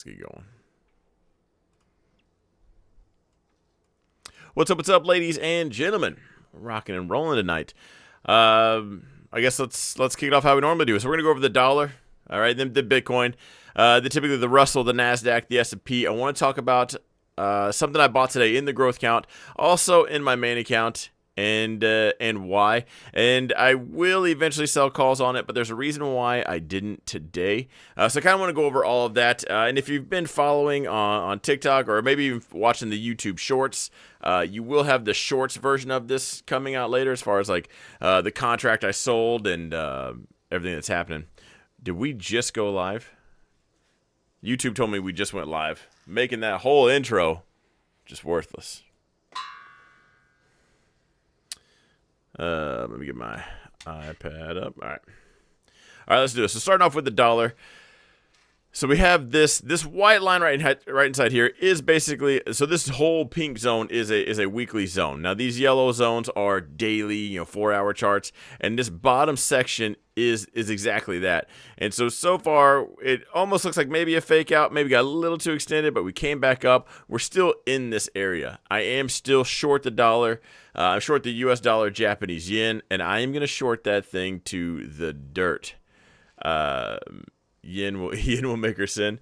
Let's get going. What's up, ladies and gentlemen? We're rocking and rolling tonight. I guess let's kick it off how we normally do. So we're gonna go over the dollar, all right, then the Bitcoin, typically the Russell, the Nasdaq, the S&P. I want to talk about something I bought today in the growth count, also in my main account, and why. And I will eventually sell calls on it, but there's a reason why I didn't today. So I kind of want to go over all of that. And if you've been following on TikTok or maybe even watching the YouTube Shorts, you will have the Shorts version of this coming out later, as far as like the contract I sold and everything that's happening. Did we just go live? YouTube told me we just went live, making that whole intro just worthless. Let me get my iPad up. All right, let's do this. So starting off with the dollar. So we have this white line right inside here is basically, so this whole pink zone is a weekly zone. Now these yellow zones are daily, 4-hour charts, and this bottom section is exactly that. And so far it almost looks like maybe a fake out, maybe got a little too extended, but we came back up. We're still in this area. I am still short the dollar. I'm short the US dollar, Japanese yen, and I am going to short that thing to the dirt. Yen will make her sin.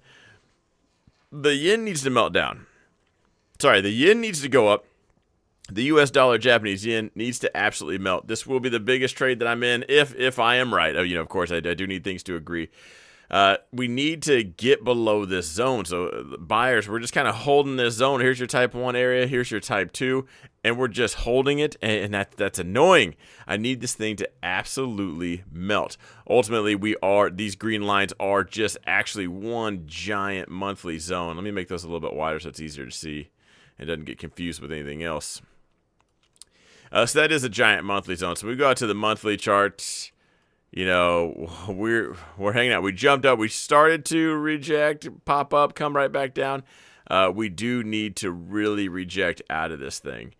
The yen needs to melt down. Sorry, the yen needs to go up. The US dollar, Japanese yen needs to absolutely melt. This will be the biggest trade that I'm in if I am right. Of course, I do need things to agree. We need to get below this zone. So buyers, we're just kind of holding this zone. Here's your type 1 area. Here's your type 2. And we're just holding it. And that's annoying. I need this thing to absolutely melt. Ultimately, these green lines are just actually one giant monthly zone. Let me make those a little bit wider so it's easier to see. It doesn't get confused with anything else. So that is a giant monthly zone. So we go out to the monthly charts. We're hanging out. We jumped up. We started to reject, pop up, come right back down. We do need to really reject out of this thing.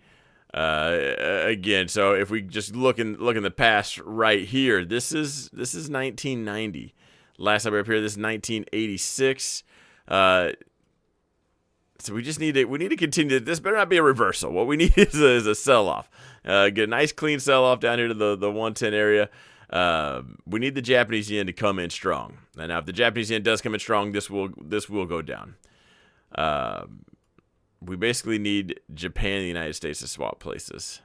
Again, so if we just look in the past right here, this is 1990. Last time we were up here, this is 1986. So we just need to continue. This better not be a reversal. What we need is a sell-off. Get a nice clean sell-off down here to the 110 area. We need the Japanese yen to come in strong. And now if the Japanese yen does come in strong, this will go down. We basically need Japan and the United States to swap places.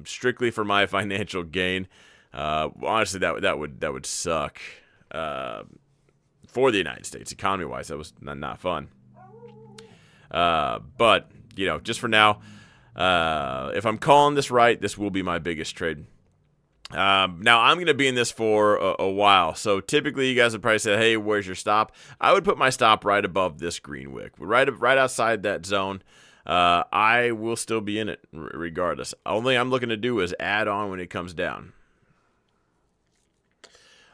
Strictly for my financial gain. Honestly, that would suck. For the United States, economy-wise, that was not fun. But, just for now, if I'm calling this right, this will be my biggest trade. Now, I'm going to be in this for a while. So typically, you guys would probably say, hey, where's your stop? I would put my stop right above this green wick, right outside that zone. I will still be in it regardless. Only I'm looking to do is add on when it comes down.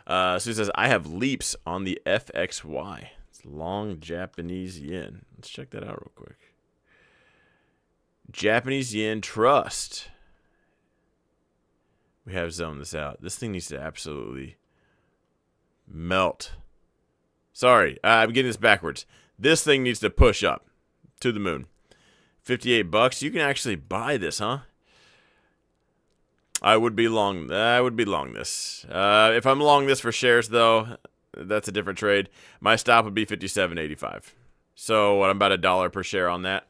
So he says, I have leaps on the FXY. It's long Japanese yen. Let's check that out real quick. Japanese yen trust. We have zoned this out. This thing needs to absolutely melt. Sorry, I'm getting this backwards. This thing needs to push up to the moon. $58. You can actually buy this, huh? I would be long this. If I'm long this for shares, though, that's a different trade. My stop would be $57.85. So I'm about $1 per share on that.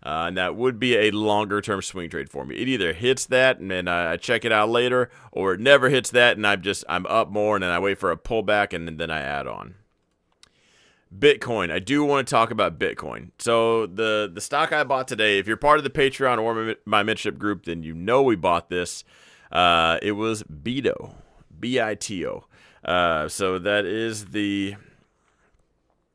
And that would be a longer-term swing trade for me. It either hits that and then I check it out later, or it never hits that and I'm up more and then I wait for a pullback and then I add on. Bitcoin. I do want to talk about Bitcoin. So the stock I bought today, if you're part of the Patreon or my mentorship group, then you know we bought this. It was BITO. B-I-T-O. So that is the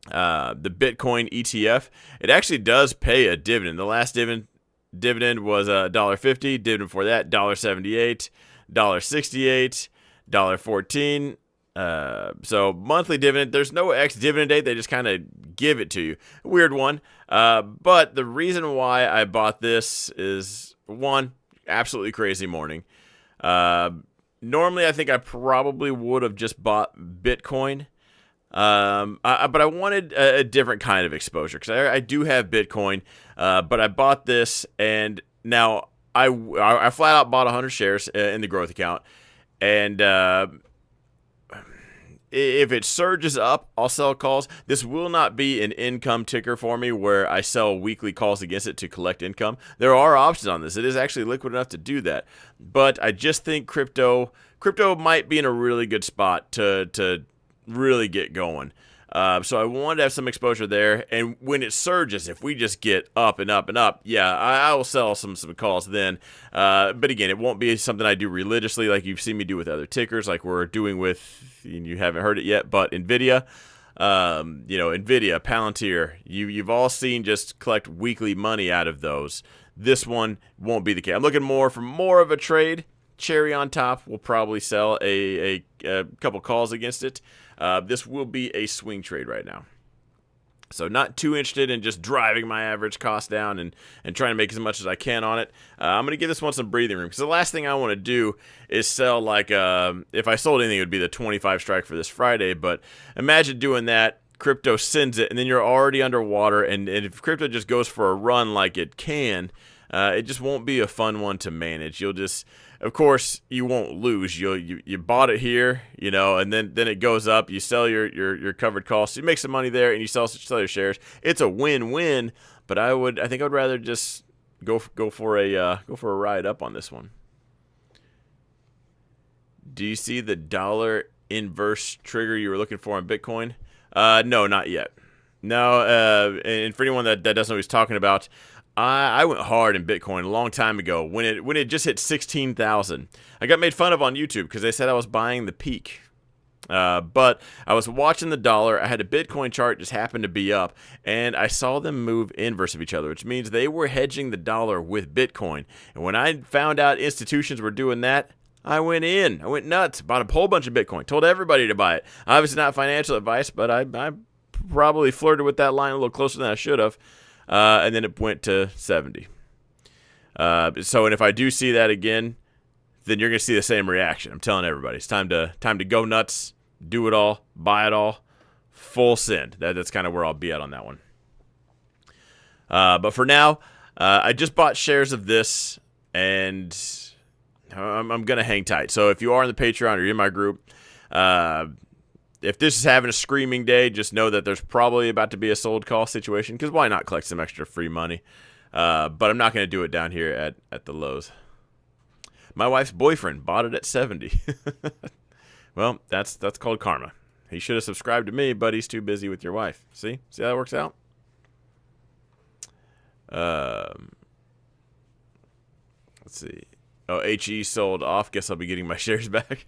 Bitcoin ETF. It actually does pay a dividend. The last dividend was $1.50. Dividend before that, $1.78, $1.68, $1.14. So monthly dividend. There's no ex-dividend date. They just kind of give it to you. Weird one. But the reason why I bought this is, one, absolutely crazy morning. Normally, I think I probably would have just bought Bitcoin. But I wanted a different kind of exposure because I do have Bitcoin, but I bought this, and now I flat out bought 100 shares in the growth account, and if it surges up, I'll sell calls. This will not be an income ticker for me where I sell weekly calls against it to collect income. There are options on this. It is actually liquid enough to do that. But I just think crypto might be in a really good spot to really get going. So I wanted to have some exposure there. And when it surges, if we just get up and up and up, yeah, I will sell some calls then. But again, it won't be something I do religiously like you've seen me do with other tickers, like we're doing with, you haven't heard it yet, but NVIDIA. NVIDIA, Palantir, you've all seen just collect weekly money out of those. This one won't be the case. I'm looking for more of a trade. Cherry on top, we'll probably sell a couple calls against it. This will be a swing trade right now. So not too interested in just driving my average cost down and trying to make as much as I can on it. I'm going to give this one some breathing room because the last thing I want to do is sell like, if I sold anything, it would be the 25 strike for this Friday. But imagine doing that. Crypto sends it, and then you're already underwater. And if crypto just goes for a run like it can, it just won't be a fun one to manage. You'll just... Of course, you won't lose. You bought it here, and then it goes up. You sell your covered costs. You make some money there, and you sell your shares. It's a win-win. But I think I would rather just go for a ride up on this one. Do you see the dollar inverse trigger you were looking for on Bitcoin? No, not yet. No, and for anyone that doesn't know what he's talking about. I went hard in Bitcoin a long time ago when it just hit 16,000. I got made fun of on YouTube because they said I was buying the peak. But I was watching the dollar. I had a Bitcoin chart just happened to be up, and I saw them move inverse of each other, which means they were hedging the dollar with Bitcoin. And when I found out institutions were doing that, I went in. I went nuts. Bought a whole bunch of Bitcoin. Told everybody to buy it. Obviously not financial advice, but I probably flirted with that line a little closer than I should have. And then it went to 70. And if I do see that again, then you're going to see the same reaction. I'm telling everybody, it's time to go nuts, do it all, buy it all, full send. That's kind of where I'll be at on that one. But for now, I just bought shares of this, and I'm going to hang tight. So if you are in the Patreon or you're in my group, if this is having a screaming day, just know that there's probably about to be a sold call situation, because why not collect some extra free money? But I'm not going to do it down here at the lows. My wife's boyfriend bought it at 70. Well, that's called karma. He should have subscribed to me, but he's too busy with your wife. See how that works out? Let's see. Oh, HE sold off. Guess I'll be getting my shares back.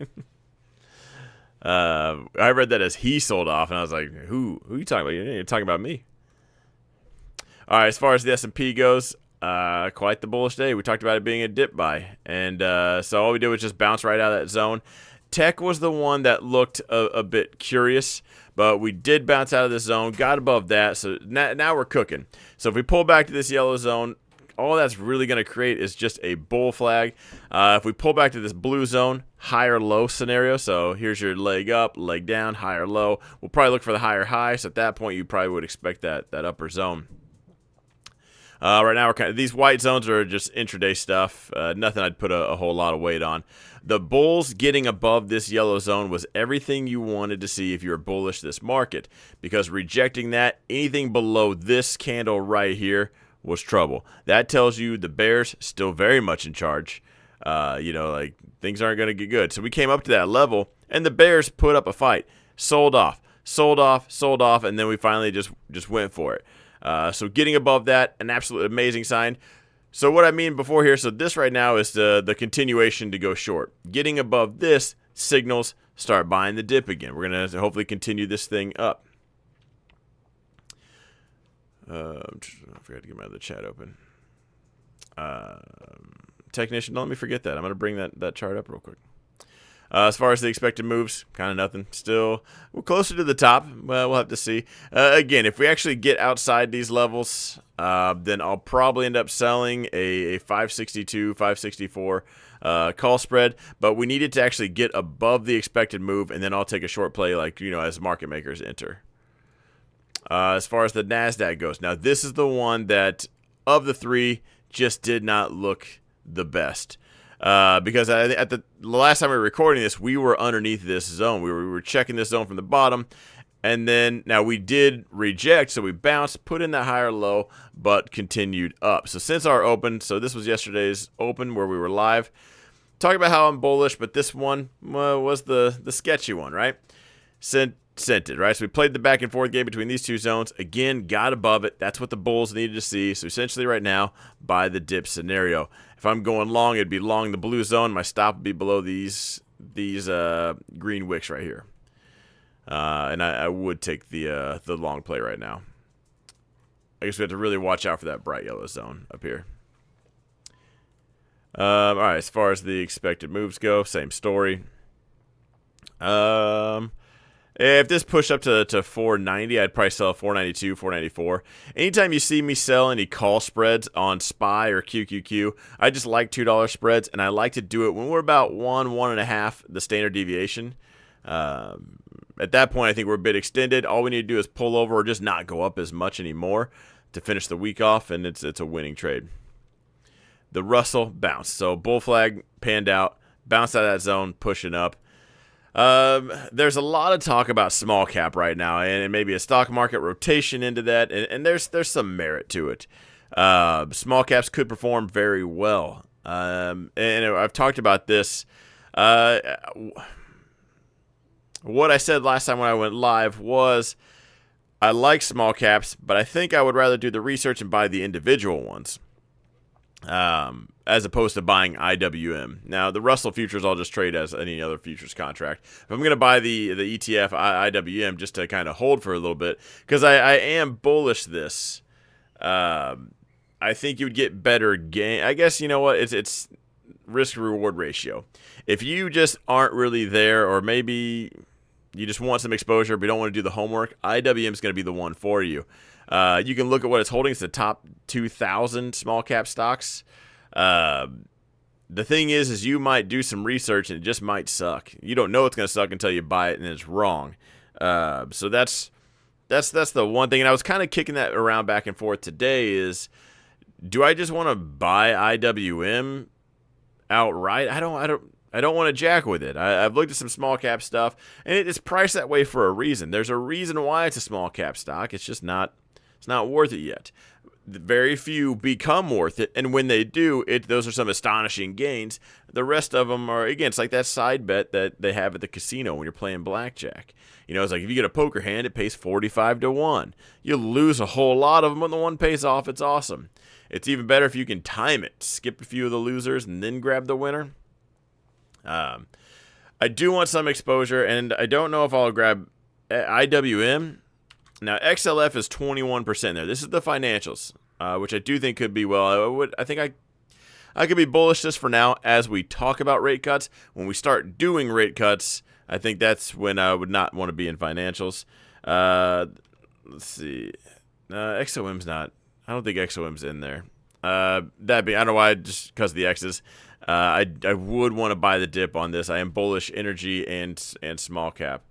I read that as he sold off, and I was like, who are you talking about? You're talking about me. All right, as far as the S&P goes, quite the bullish day. We talked about it being a dip buy, and so all we did was just bounce right out of that zone. Tech was the one that looked a bit curious, but we did bounce out of this zone, got above that, so now we're cooking. So if we pull back to this yellow zone, all that's really going to create is just a bull flag. If we pull back to this blue zone, higher low scenario, so here's your leg up, leg down, higher low. We'll probably look for the higher high, so at that point you probably would expect that upper zone. Right now, these white zones are just intraday stuff. Nothing I'd put a whole lot of weight on. The bulls getting above this yellow zone was everything you wanted to see if you were bullish this market, because rejecting that, anything below this candle right here was trouble. That tells you the bears still very much in charge. Like things aren't going to get good. So we came up to that level, and the bears put up a fight. Sold off, and then we finally just went for it. So getting above that, an absolute amazing sign. So what I mean before here, so this right now is the continuation to go short. Getting above this signals start buying the dip again. We're going to hopefully continue this thing up. I forgot to get my other chat open. Technician, don't let me forget that. I'm going to bring that chart up real quick. As far as the expected moves, kind of nothing. Still, we're closer to the top. Well, we'll have to see. Again, if we actually get outside these levels, then I'll probably end up selling a 562, 564. call spread, but we needed to actually get above the expected move, and then I'll take a short play, like, as market makers enter. As far as the NASDAQ goes, now this is the one that, of the three, just did not look the best. Because at the last time we were recording this, we were underneath this zone. We were checking this zone from the bottom. And then, now we did reject, so we bounced, put in that higher low, but continued up. So since our open, so this was yesterday's open where we were live, talking about how I'm bullish, but this one was the sketchy one, right? Sent it, right? So we played the back and forth game between these two zones. Again, got above it. That's what the bulls needed to see. So essentially right now, buy the dip scenario. If I'm going long, it'd be long the blue zone. My stop would be below these green wicks right here. And I would take the long play right now. I guess we have to really watch out for that bright yellow zone up here. All right, as far as the expected moves go, same story. If this pushed up to 490, I'd probably sell 492, 494. Anytime you see me sell any call spreads on SPY or QQQ, I just like $2 spreads, and I like to do it when we're about 1.5 the standard deviation. At that point, I think we're a bit extended. All we need to do is pull over or just not go up as much anymore to finish the week off, and it's a winning trade. The Russell bounced. So bull flag panned out, bounced out of that zone, pushing up. There's a lot of talk about small cap right now, and maybe a stock market rotation into that, and there's some merit to it. Small caps could perform very well. And I've talked about this. What I said last time when I went live was I like small caps, but I think I would rather do the research and buy the individual ones as opposed to buying IWM. Now, the Russell futures I'll just trade as any other futures contract. If I'm going to buy the ETF IWM just to kind of hold for a little bit, because I am bullish this, I think you would get better gain. I guess, you know what, it's risk-reward ratio. If you just aren't really there, or maybe you just want some exposure but you don't want to do the homework, IWM is going to be the one for you. You can look at what it's holding. It's the top 2,000 small cap stocks. The thing is you might do some research and it just might suck. You don't know it's going to suck until you buy it and it's wrong. So that's the one thing. And I was kind of kicking that around back and forth today is, do I just want to buy IWM outright? I don't want to jack with it. I've looked at some small cap stuff, and it's priced that way for a reason. There's a reason why it's a small cap stock. It's just not worth it yet. Very few become worth it, and when they do, those are some astonishing gains. The rest of them are, again, it's like that side bet that they have at the casino when you're playing blackjack. It's like if you get a poker hand, it pays 45 to 1. You lose a whole lot of them when the one pays off. It's awesome. It's even better if you can time it. Skip a few of the losers and then grab the winner. I do want some exposure, and I don't know if I'll grab IWM. Now, XLF is 21% there. This is the financials, which I do think could be well. I think I could be bullish just for now as we talk about rate cuts. When we start doing rate cuts, I think that's when I would not want to be in financials. Let's see. XOM's not. I don't think XOM's in there. I don't know why, just because of the X's. I would want to buy the dip on this. I am bullish energy and small cap.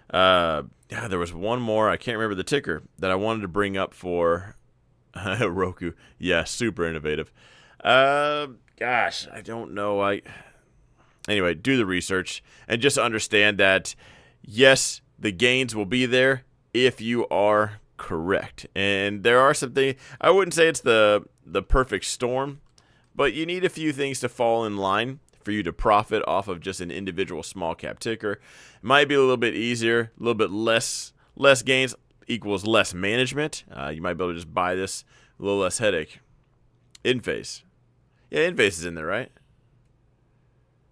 There was one more. I can't remember the ticker that I wanted to bring up for Roku. Yeah, super innovative. Gosh, I don't know. Anyway, do the research and just understand that, yes, the gains will be there if you are correct. And there are some things. I wouldn't say it's the perfect storm, but you need a few things to fall in line for you to profit off of just an individual small cap ticker. It might be a little bit easier, a little bit less gains equals less management. You might be able to just buy this, a little less headache. Enphase. Yeah, Enphase is in there, right?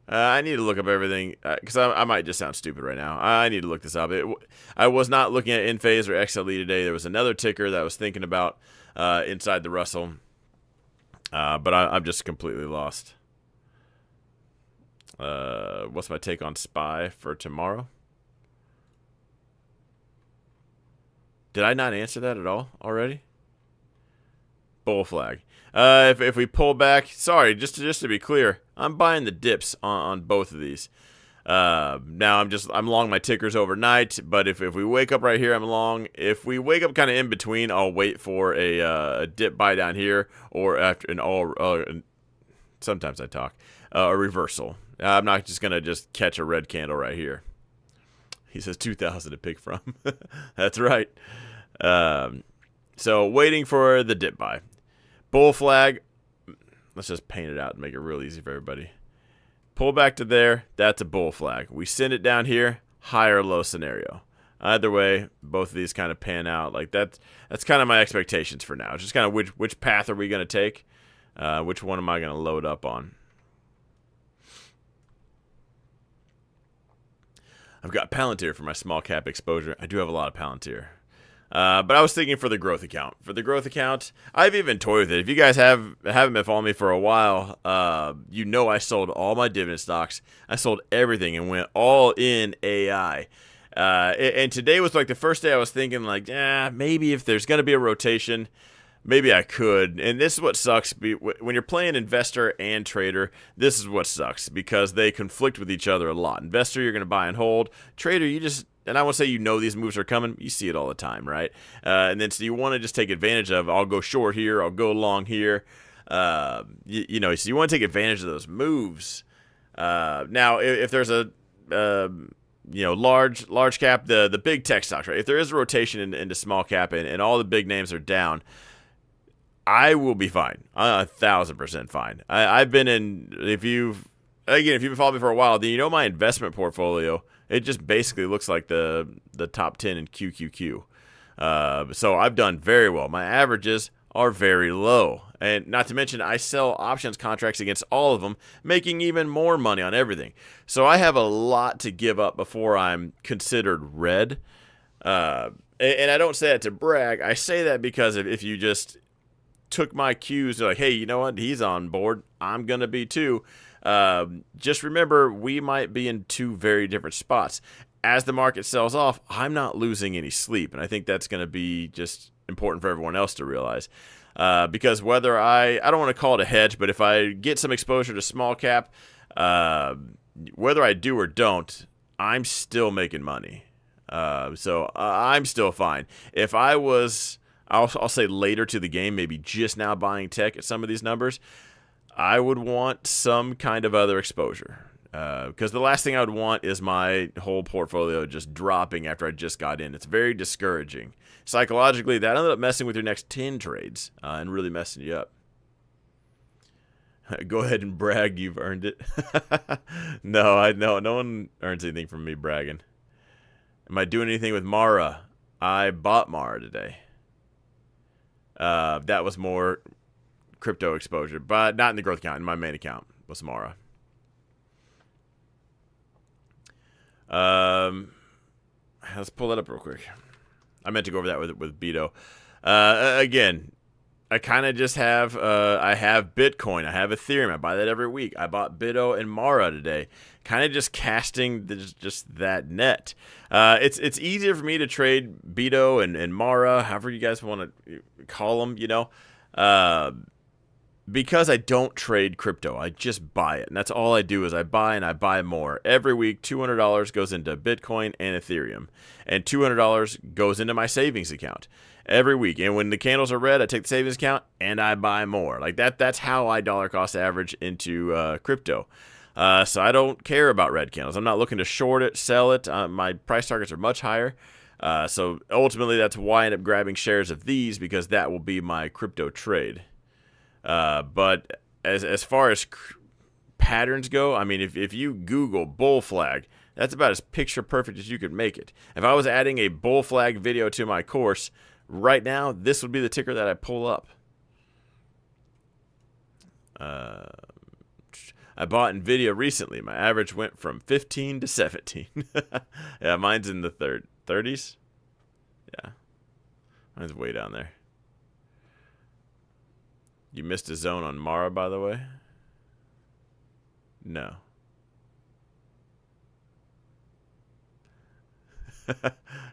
I need to look up everything because I might just sound stupid right now. I need to look this up. I was not looking at Enphase or XLE today. There was another ticker that I was thinking about inside the Russell, but I'm just completely lost. What's my take on SPY for tomorrow? Did I not answer that at all already? bull flag. If we pull back, sorry, just to be clear, I'm buying the dips on both of these. Now I'm long my tickers overnight, but if we wake up right here, I'm long. If we wake up kind of in between, I'll wait for a dip buy down here, or after an all. Sometimes I talk a reversal. I'm not just gonna just catch a red candle right here. He says 2,000 to pick from. That's right. So waiting for the dip buy. Bull flag. Let's just paint it out and make it real easy for everybody. Pull back to there. That's a bull flag. We send it down here. High or low scenario. Either way, both of these kind of pan out. Like that's kind of my expectations for now. It's just kind of which path are we going to take? Which one am I going to load up on? I've got Palantir for my small cap exposure. I do have a lot of Palantir. But I was thinking for the growth account. For the growth account, I've even toyed with it. If you guys haven't been following me for a while, you know I sold all my dividend stocks. I sold everything and went all in AI. And today was like the first day I was thinking like, maybe if there's going to be a rotation, maybe I could. And this is what sucks. When you're playing investor and trader, this is what sucks because they conflict with each other a lot. Investor, you're going to buy and hold. Trader, you just... And I won't say these moves are coming. You see it all the time, right? And then so you want to just take advantage of, I'll go short here, I'll go long here. So you want to take advantage of those moves. Now, if there's a large cap, the big tech stocks, right? If there is a rotation into small cap and all the big names are down, I will be fine. 1,000% fine. I've been in. If you've been following me for a while, then you know my investment portfolio. It just basically looks like the top 10 in QQQ. So I've done very well. My averages are very low. And not to mention, I sell options contracts against all of them, making even more money on everything. So I have a lot to give up before I'm considered red. And I don't say that to brag. I say that because if you just took my cues, like, hey, you know what? He's on board. I'm going to be too. Just remember, we might be in two very different spots. As the market sells off, I'm not losing any sleep, and I think that's going to be just important for everyone else to realize. Because whether I don't want to call it a hedge, but if I get some exposure to small cap, whether I do or don't, I'm still making money. So I'm still fine. If I was, I'll say later to the game, maybe just now buying tech at some of these numbers, I would want some kind of other exposure because the last thing I would want is my whole portfolio just dropping after I just got in. It's very discouraging. Psychologically, that ended up messing with your next 10 trades and really messing you up. Go ahead and brag. You've earned it. No one earns anything from me bragging. Am I doing anything with Mara? I bought Mara today. That was more crypto exposure, but not in the growth account. In my main account was Mara. Let's pull that up real quick. I meant to go over that with Beto. Again, I kind of just have I have Bitcoin, I have Ethereum. I buy that every week. I bought Beto and Mara today. Kind of just casting just that net. It's easier for me to trade Beto and Mara, however you guys want to call them. Because I don't trade crypto, I just buy it. And that's all I do is I buy and I buy more. Every week, $200 goes into Bitcoin and Ethereum. And $200 goes into my savings account every week. And when the candles are red, I take the savings account and I buy more. Like that's how I dollar cost average into crypto. So I don't care about red candles. I'm not looking to short it, sell it. My price targets are much higher. So ultimately, that's why I end up grabbing shares of these because that will be my crypto trade. But as far as patterns go, I mean, if you Google bull flag, that's about as picture perfect as you could make it. If I was adding a bull flag video to my course right now, this would be the ticker that I pull up. I bought NVIDIA recently. My average went from 15 to 17. Yeah, mine's in the 30s. Yeah, mine's way down there. You missed a zone on Mara, by the way? No.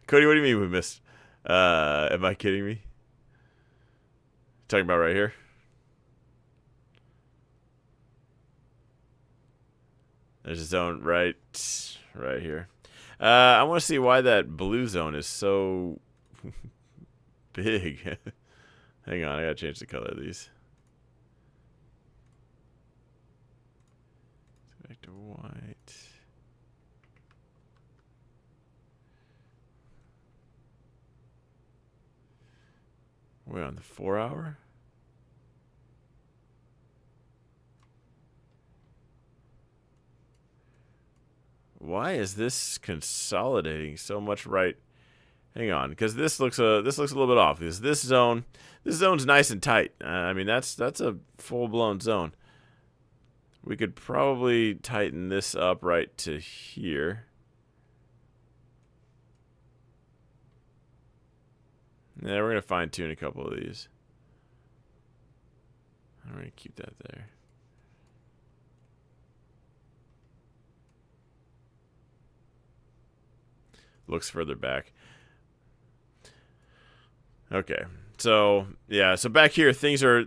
Cody, what do you mean we missed? Am I kidding me? Talking about right here. There's a zone right here. I want to see why that blue zone is so big. Hang on, I gotta change the color of these. Back to white. We're on the 4 hour. Why is this consolidating so much right? Hang on, because this looks a little bit off. Because this zone's nice and tight. I mean, that's a full-blown zone. We could probably tighten this up right to here. Yeah, we're gonna fine-tune a couple of these. I'm gonna keep that there. Looks further back. Okay, so yeah, so back here things are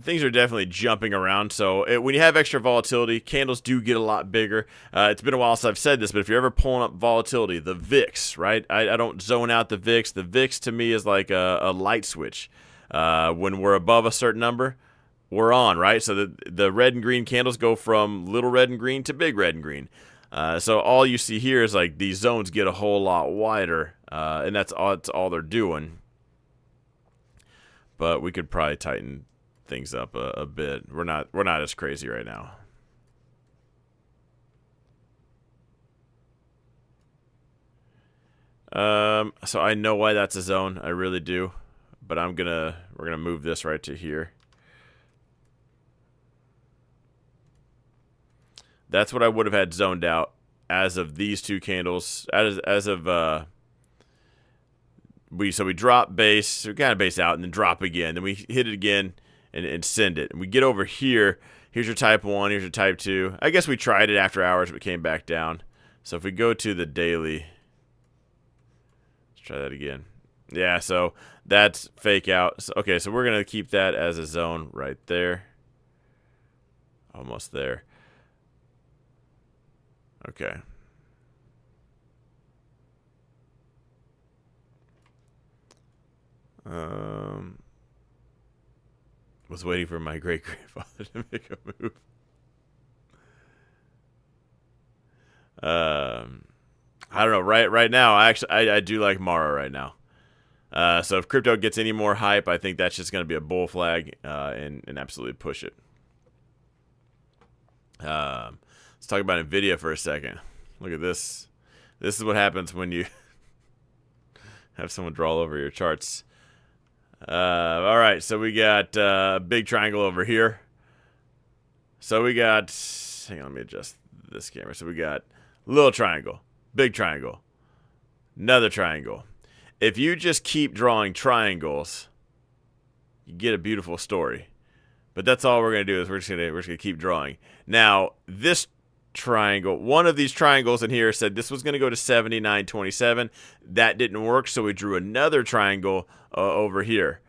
definitely jumping around. So when you have extra volatility, candles do get a lot bigger. It's been a while since I've said this, but if you're ever pulling up volatility, the VIX, right? I don't zone out the VIX. The VIX to me is like a light switch. When we're above a certain number, we're on, right? So the red and green candles go from little red and green to big red and green. So all you see here is like these zones get a whole lot wider, and that's all they're doing. But we could probably tighten things up a bit. We're not as crazy right now. So I know why that's a zone. I really do. But we're gonna move this right to here. That's what I would have had zoned out as of these two candles. We drop base, we kind of base out and then drop again. Then we hit it again and send it. And we get over here. Here's your type 1, here's your type 2. I guess we tried it after hours but came back down. So if we go to the daily, let's try that again. Yeah, so that's fake out. So, okay, so we're going to keep that as a zone right there. Almost there. Okay. Was waiting for my great grandfather to make a move. I don't know. Right now, I do like Mara right now. So if crypto gets any more hype, I think that's just going to be a bull flag and absolutely push it. Let's talk about Nvidia for a second. Look at this. This is what happens when you have someone draw all over your charts. All right, so we got a big triangle over here. So we got, hang on, let me adjust this camera. So we got little triangle, big triangle, another triangle. If you just keep drawing triangles, you get a beautiful story. But that's all we're gonna do is we're just gonna keep drawing. Now this triangle, one of these triangles in here said this was going to go to 79.27. That didn't work, so we drew another triangle over here.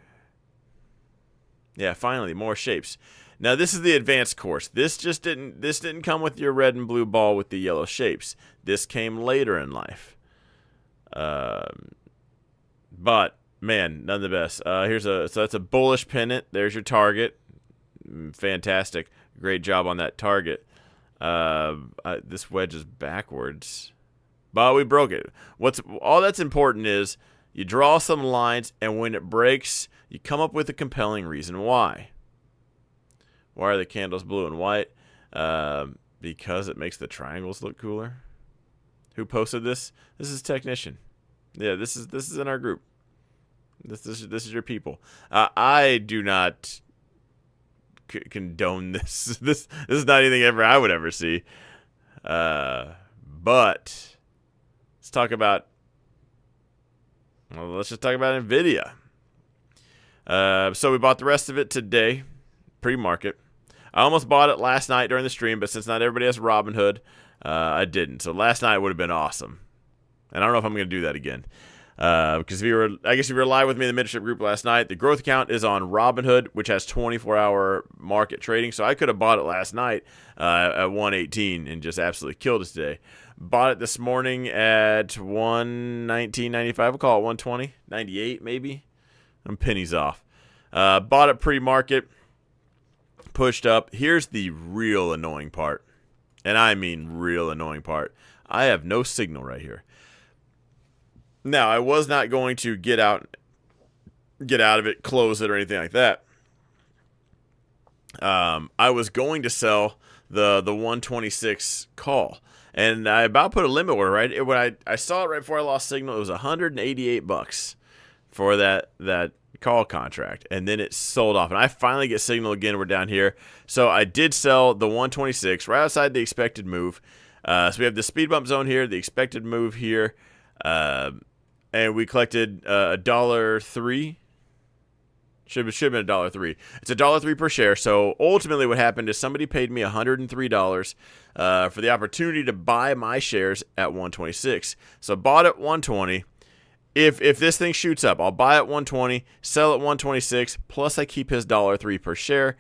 Yeah, finally more shapes. Now this is the advanced course. This didn't come with your red and blue ball with the yellow shapes. This came later in life. But man, none of the best. So that's a bullish pennant. There's your target. Fantastic. Great job on that target. This wedge is backwards, but we broke it. All that's important is you draw some lines, and when it breaks, you come up with a compelling reason why. Why are the candles blue and white? Because it makes the triangles look cooler. Who posted this? This is Technician. Yeah, this is in our group. This is your people. I do not condone this. This is not anything I would ever see. But let's talk about. Well, let's just talk about Nvidia. So we bought the rest of it today, pre-market. I almost bought it last night during the stream, but since not everybody has Robinhood, I didn't. So last night would have been awesome, and I don't know if I'm going to do that again. Because I guess if you were live with me in the mentorship group last night, the growth account is on Robinhood, which has 24-hour market trading. So I could have bought it last night at 118 and just absolutely killed it today. Bought it this morning at 119.95. We'll call it 120.98 maybe. I'm pennies off. Bought it pre-market, pushed up. Here's the real annoying part, and I mean real annoying part. I have no signal right here. Now, I was not going to get out of it, close it, or anything like that. I was going to sell the 126 call, and I about put a limit order, right? When I saw it right before I lost signal, it was $188 for that call contract, and then it sold off, and I finally get signal again. We're down here, so I did sell the 126 right outside the expected move. So we have the speed bump zone here, the expected move here, and we collected $1.03. Should have been $1.03. It's $1.03 per share. So ultimately, what happened is somebody paid me $103 for the opportunity to buy my shares at 126. So bought at 120. If this thing shoots up, I'll buy at 120, sell at 126, plus I keep his $1.03 per share.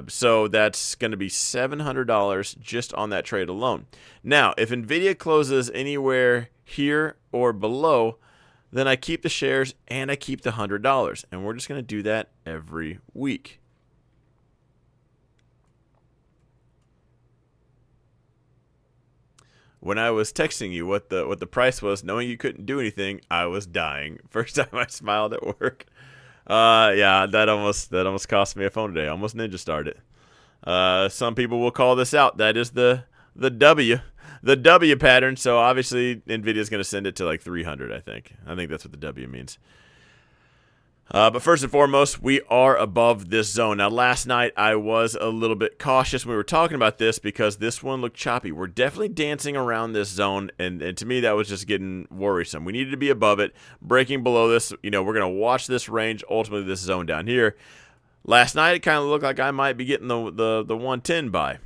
So that's going to be $700 just on that trade alone. Now, if NVIDIA closes anywhere here or below, then I keep the shares and I keep the $100. And we're just going to do that every week. When I was texting you what the price was, knowing you couldn't do anything, I was dying. First time I smiled at work. Yeah, that almost cost me a phone today. Almost ninja started. Some people will call this out. That is the W pattern. So obviously NVIDIA's going to send it to like 300. I think that's what the W means. But first and foremost, we are above this zone. Now, last night I was a little bit cautious when we were talking about this because this one looked choppy. We're definitely dancing around this zone, and to me that was just getting worrisome. We needed to be above it. Breaking below this, we're going to watch this range, ultimately this zone down here. Last night it kind of looked like I might be getting the 110 buy.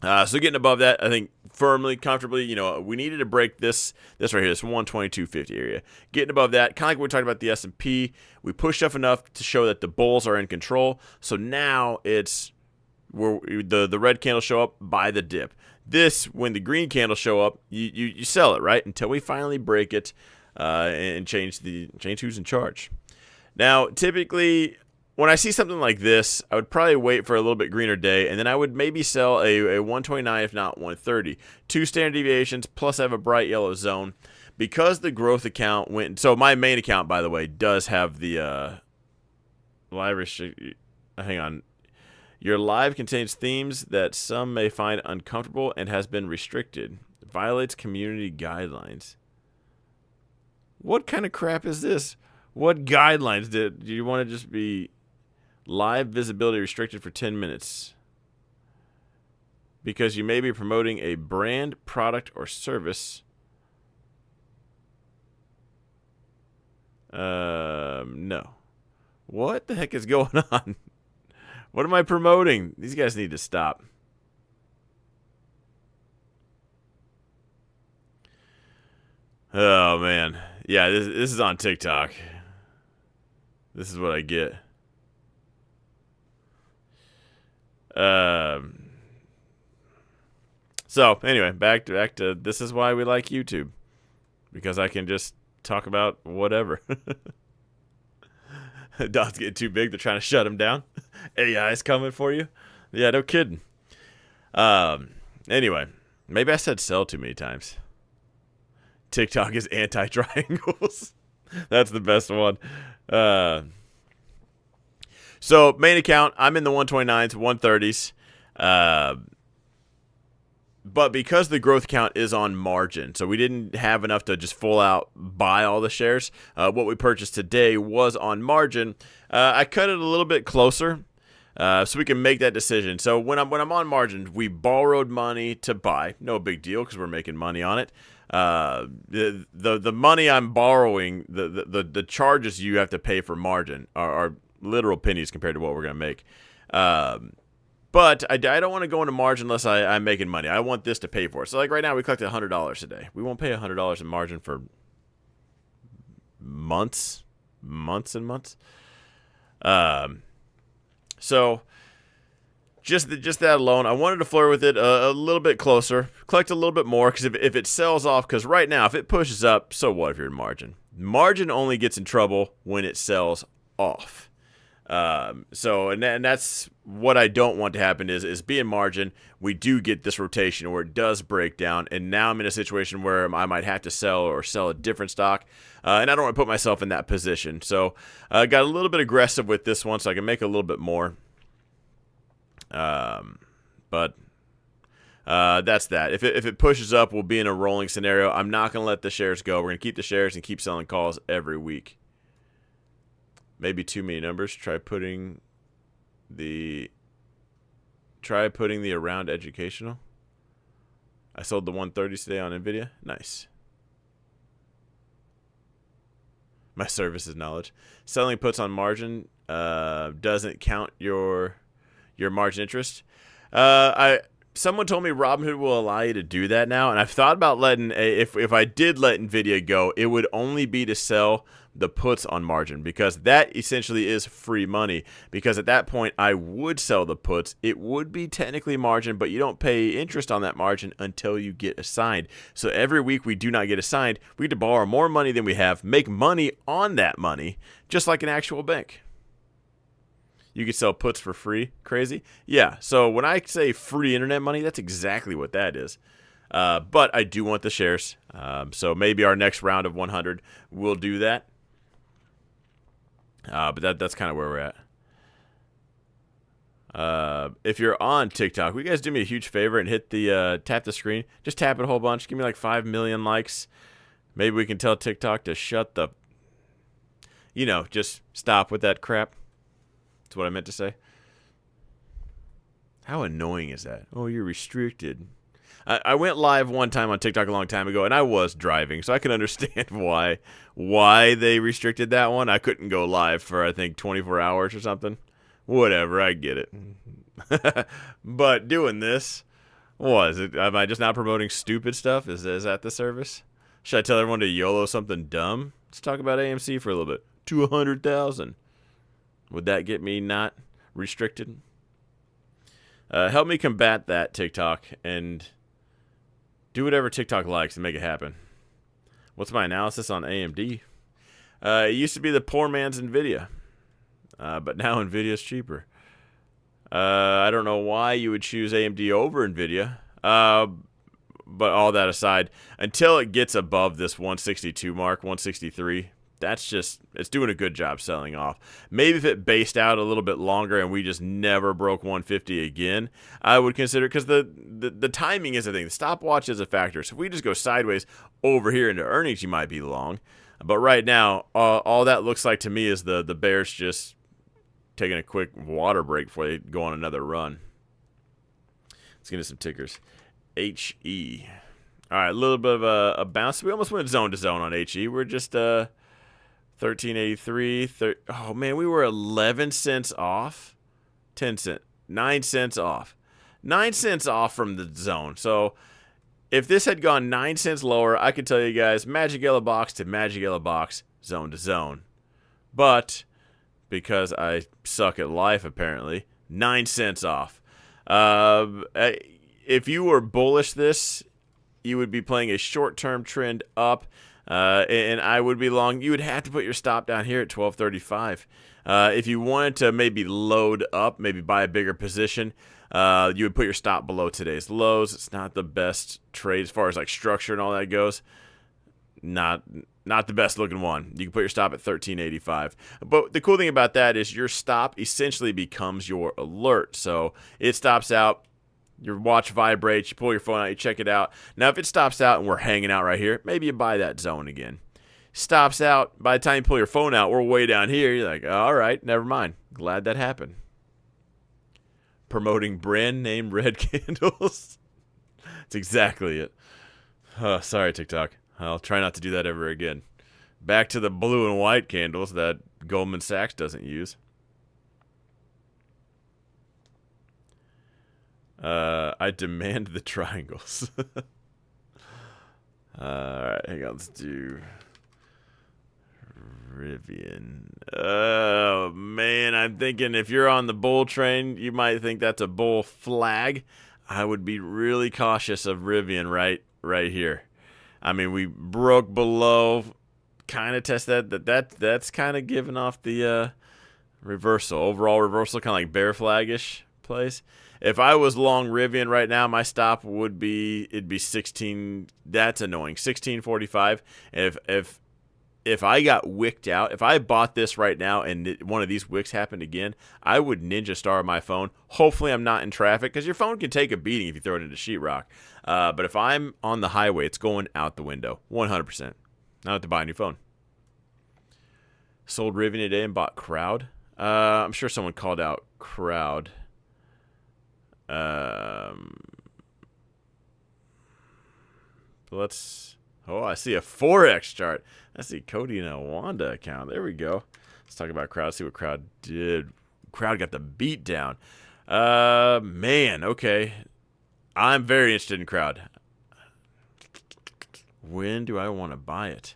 So getting above that, I think firmly, comfortably, we needed to break this right here, this 122.50 area. Getting above that, kind of like we talked about the S&P, we pushed up enough to show that the bulls are in control. So now it's where the red candles show up, buy the dip. This, when the green candles show up, you sell it, right? Until we finally break it and change who's in charge. Now, typically, when I see something like this, I would probably wait for a little bit greener day, and then I would maybe sell a 129, if not 130. 2 standard deviations, plus I have a bright yellow zone. Because the growth account went... So my main account, by the way, does have the live... Hang on. Your live contains themes that some may find uncomfortable and has been restricted. It violates community guidelines. What kind of crap is this? What guidelines do you want to just be... Live visibility restricted for 10 minutes. Because you may be promoting a brand, product, or service. No. What the heck is going on? What am I promoting? These guys need to stop. Oh, man. Yeah, this is on TikTok. This is what I get. So anyway, back to this is why we like YouTube, because I can just talk about whatever. Dot's getting too big. They're trying to shut him down. AI's coming for you. Yeah, no kidding. Anyway, maybe I said sell too many times. TikTok is anti-triangles. That's the best one. So main account, I'm in the 129s, 130s. But because the growth account is on margin, so we didn't have enough to just full out buy all the shares. What we purchased today was on margin. I cut it a little bit closer so we can make that decision. So when I'm on margin, we borrowed money to buy. No big deal because we're making money on it. The money I'm borrowing, the charges you have to pay for margin are literal pennies compared to what we're going to make. But I don't want to go into margin unless I'm making money. I want this to pay for it. So like right now we collected $100 a day. We won't pay $100 in margin for months and months. So just that alone, I wanted to flirt with it a little bit closer, collect a little bit more, because if it sells off, because right now if it pushes up, so what if you're in margin? Margin only gets in trouble when it sells off. And that's what I don't want to happen is be in margin. We do get this rotation where it does break down, and now I'm in a situation where I might have to sell a different stock, and I don't want to put myself in that position. So I got a little bit aggressive with this one so I can make a little bit more. But that's that. If it pushes up, we'll be in a rolling scenario. I'm not going to let the shares go. We're going to keep the shares and keep selling calls every week. Maybe too many numbers. Try putting the around educational. I sold the 130s today on NVIDIA. Nice. My services knowledge. Selling puts on margin doesn't count your margin interest. Someone told me Robinhood will allow you to do that now, and I've thought about letting if I did let NVIDIA go, it would only be to sell the puts on margin, because that essentially is free money, because at that point I would sell the puts. It would be technically margin, but you don't pay interest on that margin until you get assigned. So every week we do not get assigned, we get to borrow more money than we have, make money on that money, just like an actual bank. You could sell puts for free. Crazy? Yeah. So when I say free internet money, that's exactly what that is. But I do want the shares. So maybe our next round of 100 will do that. But that's kind of where we're at. If you're on TikTok, will you guys do me a huge favor and hit the tap the screen? Just tap it a whole bunch. Give me like 5 million likes. Maybe we can tell TikTok to shut the... just stop with that crap. That's what I meant to say. How annoying is that? Oh, you're restricted. I went live one time on TikTok a long time ago, and I was driving, so I can understand why they restricted that one. I couldn't go live for, I think, 24 hours or something. Whatever, I get it. But doing this, am I just not promoting stupid stuff? Is that the service? Should I tell everyone to YOLO something dumb? Let's talk about AMC for a little bit. 200,000. Would that get me not restricted? Help me combat that, TikTok, and do whatever TikTok likes and make it happen. What's my analysis on AMD? It used to be the poor man's NVIDIA, but now NVIDIA's cheaper. I don't know why you would choose AMD over NVIDIA, but all that aside, until it gets above this 162 mark, 163, it's doing a good job selling off. Maybe if it based out a little bit longer and we just never broke 150 again, I would consider, because the timing is a thing. The stopwatch is a factor. So if we just go sideways over here into earnings, you might be long. But right now, all that looks like to me is the bears just taking a quick water break before they go on another run. Let's get into some tickers. HE. All right, a little bit of a bounce. We almost went zone to zone on HE. We're just 1383. Oh man, we were 11 cents off. 10 cents. 9 cents off. 9 cents off from the zone. So if this had gone 9 cents lower, I could tell you guys magic yellow box to magic yellow box, zone to zone. But because I suck at life apparently, 9 cents off. If you were bullish this, you would be playing a short-term trend up, and I would be long. You would have to put your stop down here at 1235. If you wanted to maybe load up, maybe buy a bigger position, you would put your stop below today's lows. It's not the best trade as far as like structure and all that goes. Not the best looking one. You can put your stop at 1385. But the cool thing about that is your stop essentially becomes your alert. So it stops out. Your watch vibrates, you pull your phone out, you check it out. Now, if it stops out and we're hanging out right here, maybe you buy that zone again. Stops out, by the time you pull your phone out, we're way down here. You're like, all right, never mind. Glad that happened. Promoting brand name red candles. That's exactly it. Oh, sorry, TikTok. I'll try not to do that ever again. Back to the blue and white candles that Goldman Sachs doesn't use. I demand the triangles. Alright, hang on, let's do Rivian. Oh, man. I'm thinking if you're on the bull train, you might think that's a bull flag. I would be really cautious of Rivian right here. I mean, we broke below, kind of test that's kind of giving off the reversal. Overall reversal, kind of like bear flag-ish place. If I was long Rivian right now, my stop would be, it'd be 16. That's annoying. 16.45. If I got wicked out, if I bought this right now and one of these wicks happened again, I would Ninja Star my phone. Hopefully I'm not in traffic, because your phone can take a beating if you throw it into sheetrock. But if I'm on the highway, it's going out the window. 100%. Not have to buy a new phone. Sold Rivian today and bought Crowd. I'm sure someone called out Crowd. Let's... Oh, I see a Forex chart. I see Cody and a Wanda account. There we go. Let's talk about Crowd. See what Crowd did. Crowd got the beat down. Man, okay. I'm very interested in Crowd. When do I want to buy it?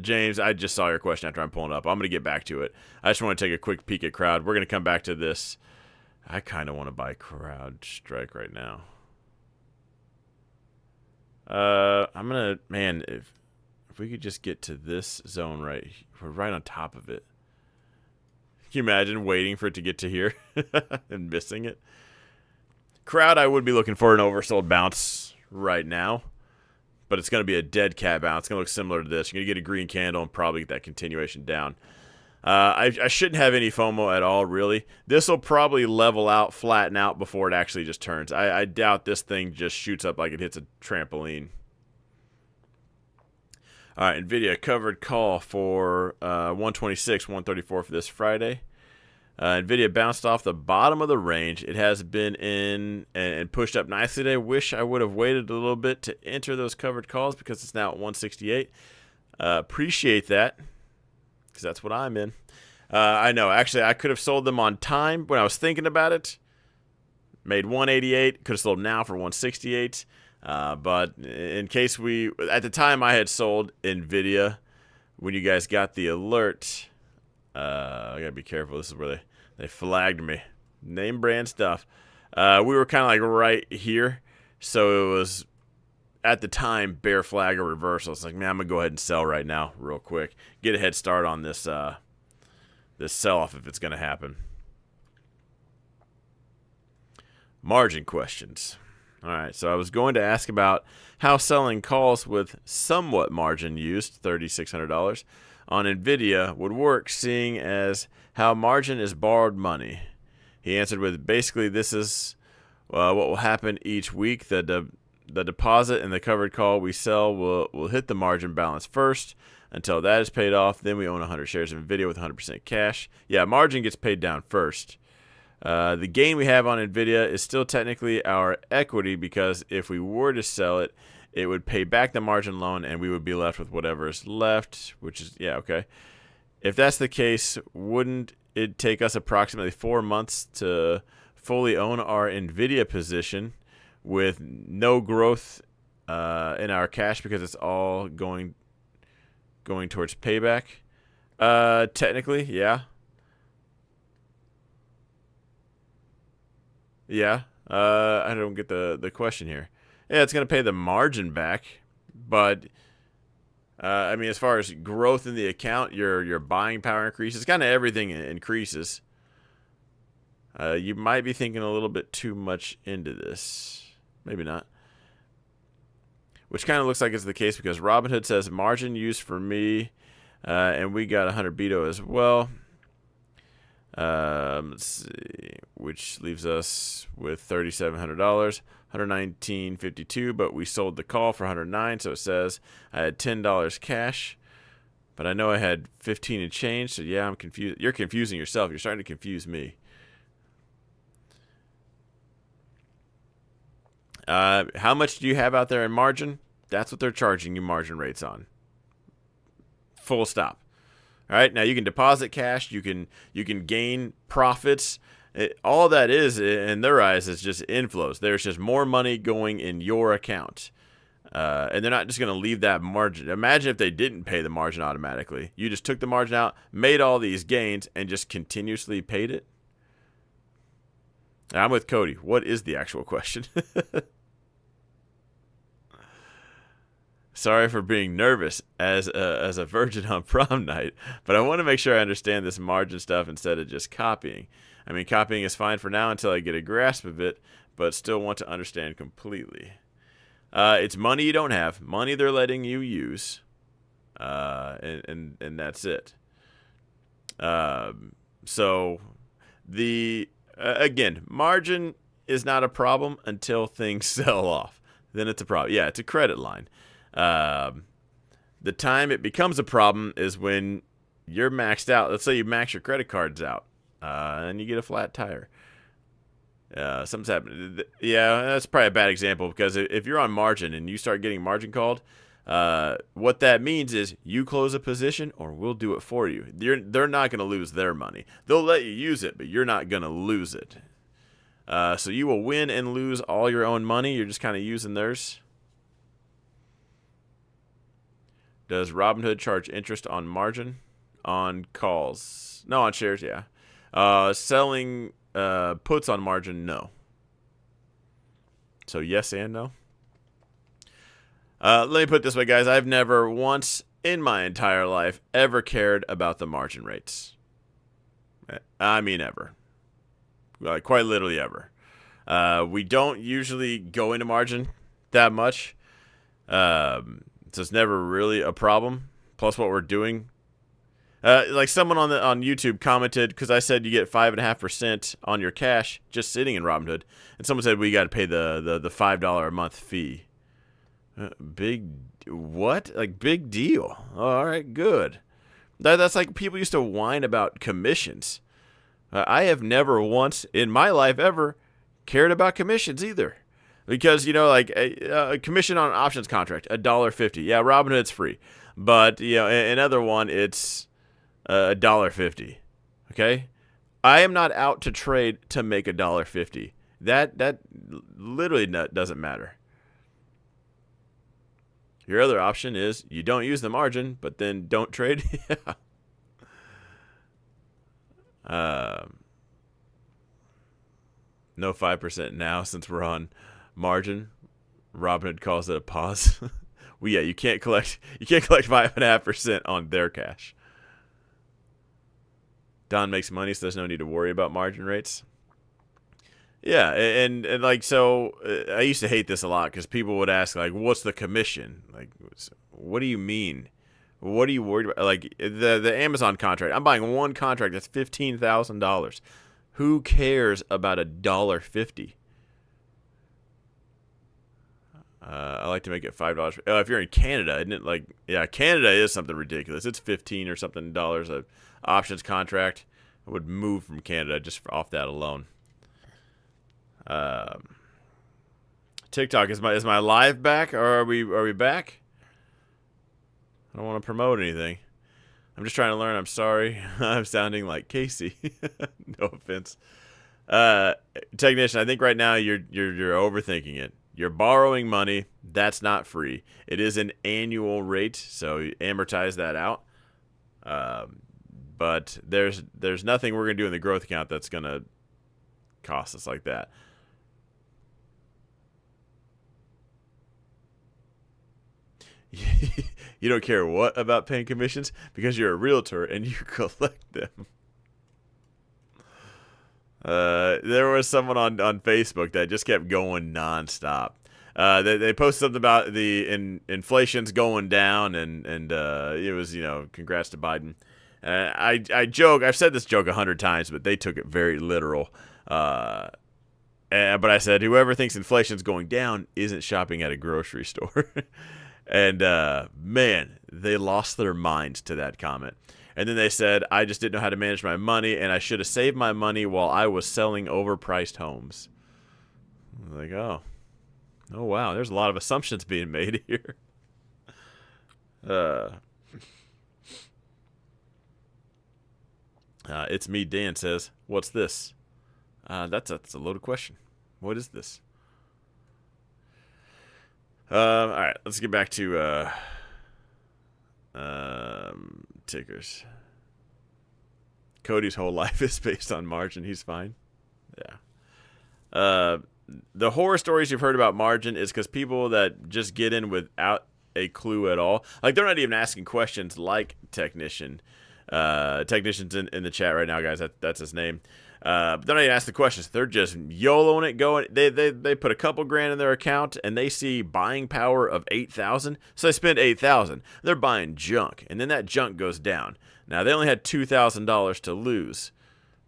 James, I just saw your question after I'm pulling up. I'm going to get back to it. I just want to take a quick peek at Crowd. We're going to come back to this. I kind of want to buy Crowd Strike right now. I'm going to, man, if we could just get to this zone right, we're right on top of it. Can you imagine waiting for it to get to here and missing it? Crowd, I would be looking for an oversold bounce right now. But it's going to be a dead cat bounce. It's going to look similar to this. You're going to get a green candle and probably get that continuation down. I shouldn't have any FOMO at all, really. This will probably level out, flatten out before it actually just turns. I doubt this thing just shoots up like it hits a trampoline. All right, NVIDIA covered call for 126, 134 for this Friday. NVIDIA bounced off the bottom of the range. It has been in and pushed up nicely today. Wish I would have waited a little bit to enter those covered calls because it's now at 168. Appreciate that because that's what I'm in. I know. Actually, I could have sold them on time when I was thinking about it. Made 188. Could have sold now for 168. But in case at the time I had sold NVIDIA when you guys got the alert. I gotta be careful. This is where they flagged me. Name brand stuff. We were kind of like right here, so it was at the time bear flag or reversal. It's like, man, I'm gonna go ahead and sell right now, real quick. Get a head start on this this sell off if it's gonna happen. Margin questions. All right, so I was going to ask about how selling calls with somewhat margin used, $3,600. On NVIDIA would work, seeing as how margin is borrowed money. He answered with, basically, this is what will happen each week. The deposit and the covered call we sell will hit the margin balance first. Until that is paid off, then we own 100 shares of NVIDIA with 100% cash. Yeah, margin gets paid down first. The gain we have on NVIDIA is still technically our equity because if we were to sell it, it would pay back the margin loan, and we would be left with whatever is left, which is, yeah, okay. If that's the case, wouldn't it take us approximately 4 months to fully own our NVIDIA position with no growth in our cash because it's all going towards payback? Technically, yeah. Yeah. I don't get the question here. Yeah, it's going to pay the margin back, but I mean, as far as growth in the account, your buying power increases. Kind of everything increases. You might be thinking a little bit too much into this. Maybe not. Which kind of looks like it's the case because Robinhood says margin used for me, and we got 100 BITO as well. Let's see, which leaves us with $3,700, $119.52, but we sold the call for $109, so it says I had $10 cash, but I know I had 15 and change, so yeah, I'm confused. You're confusing yourself. You're starting to confuse me. How much do you have out there in margin? That's what they're charging you margin rates on. Full stop. All right, now you can deposit cash, you can gain profits. All that is, in their eyes, is just inflows. There's just more money going in your account. And they're not just going to leave that margin. Imagine if they didn't pay the margin automatically. You just took the margin out, made all these gains, and just continuously paid it. I'm with Cody. What is the actual question? Sorry for being nervous as a virgin on prom night, but I want to make sure I understand this margin stuff instead of just copying. I mean, copying is fine for now until I get a grasp of it, but still want to understand completely. It's money you don't have, money they're letting you use, and that's it. So the again, margin is not a problem until things sell off. Then it's a problem. Yeah, it's a credit line. The time it becomes a problem is when you're maxed out. Let's say you max your credit cards out, and you get a flat tire. Something's happening. Yeah, that's probably a bad example because if you're on margin and you start getting margin called, what that means is you close a position or we'll do it for you. They're not going to lose their money. They'll let you use it, but you're not going to lose it. So you will win and lose all your own money. You're just kind of using theirs. Does Robinhood charge interest on margin? On calls? No, on shares, yeah. Selling puts on margin, no. So yes and no. Let me put it this way, guys. I've never once in my entire life ever cared about the margin rates. I mean ever. Quite literally ever. We don't usually go into margin that much. So it's never really a problem. Plus what we're doing. Like someone on YouTube commented, because I said you get 5.5% on your cash just sitting in Robinhood. And someone said we got to pay the $5 a month fee. Big what? Like big deal. All right, good. That's like people used to whine about commissions. I have never once in my life ever cared about commissions either. Because, like a commission on an options contract, $1.50. Yeah, Robinhood's free. But, another one, it's $1.50. Okay? I am not out to trade to make $1.50. That literally doesn't matter. Your other option is you don't use the margin, but then don't trade. No 5% now since we're on margin. Robinhood calls it a pause. Well, yeah, you can't collect 5.5% on their cash. Don makes money, so there's no need to worry about margin rates. Yeah, and like so, I used to hate this a lot because people would ask like, "What's the commission?" Like, what do you mean? What are you worried about? Like the Amazon contract. I'm buying one contract that's $15,000. Who cares about $1.50? I like to make it $5. If you're in Canada, isn't it like? Yeah, Canada is something ridiculous. It's $15 or something dollars a options contract. I would move from Canada just off that alone. TikTok is my live back, or are we back? I don't want to promote anything. I'm just trying to learn. I'm sorry. I'm sounding like Casey. No offense. Technician, I think right now you're overthinking it. You're borrowing money. That's not free. It is an annual rate, so you amortize that out. But there's nothing we're gonna do in the growth account that's gonna cost us like that. You don't care what about paying commissions because you're a realtor and you collect them. There was someone on Facebook that just kept going nonstop. They posted something about the inflation's going down, and it was congrats to Biden. I joke. I've said this joke 100 times, but they took it very literal. But I said whoever thinks inflation's going down isn't shopping at a grocery store. And man, they lost their minds to that comment. And then they said, I just didn't know how to manage my money, and I should have saved my money while I was selling overpriced homes. I'm like, oh wow, there's a lot of assumptions being made here. It's me, Dan says, what's this? That's a loaded question. What is this? All right, let's get back to tickers. Cody's whole life is based on margin. He's fine. Yeah. The horror stories you've heard about margin is because people that just get in without a clue at all, like they're not even asking questions like technicians in the chat right now, guys. That's his name. But they're not even asking the questions. They're just YOLOing it, going. They put a couple grand in their account and they see buying power of 8,000, so they spend 8,000. They're buying junk, and then that junk goes down. Now they only had $2,000 to lose,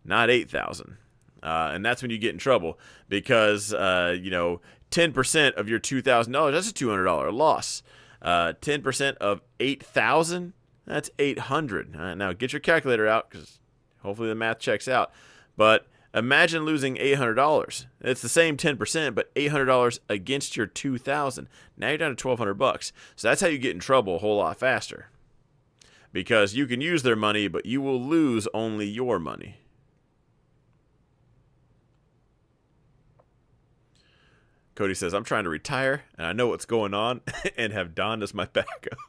not 8,000. And that's when you get in trouble because 10% of your $2,000, that's a $200 loss. 10% of 8,000, that's 800. Now get your calculator out because hopefully the math checks out. But imagine losing $800. It's the same 10%, but $800 against your 2,000. Now you're down to $1,200. So that's how you get in trouble a whole lot faster. Because you can use their money, but you will lose only your money. Cody says, I'm trying to retire, and I know what's going on, and have Don as my backup.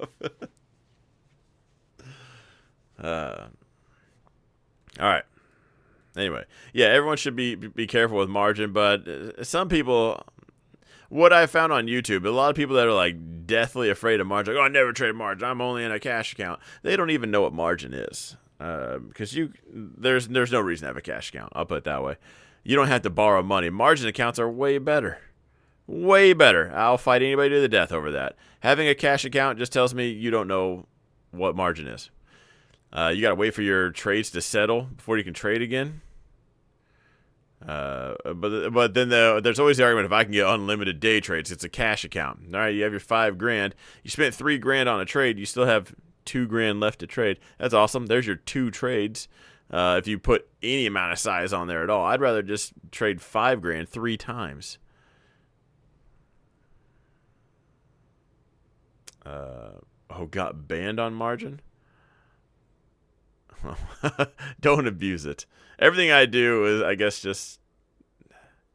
All right. Anyway, yeah, everyone should be careful with margin, but some people, what I found on YouTube, a lot of people that are like deathly afraid of margin, like, oh, I never trade margin, I'm only in a cash account. They don't even know what margin is, because there's no reason to have a cash account. I'll put it that way. You don't have to borrow money. Margin accounts are way better. Way better. I'll fight anybody to the death over that. Having a cash account just tells me you don't know what margin is. You got to wait for your trades to settle before you can trade again. But then there's always the argument, if I can get unlimited day trades, it's a cash account. All right, you have your $5,000. You spent $3,000 on a trade. You still have $2,000 left to trade. That's awesome. There's your 2 trades. If you put any amount of size on there at all, I'd rather just trade $5,000 3 times. Got banned on margin? Don't abuse it. Everything I do is, I guess, just,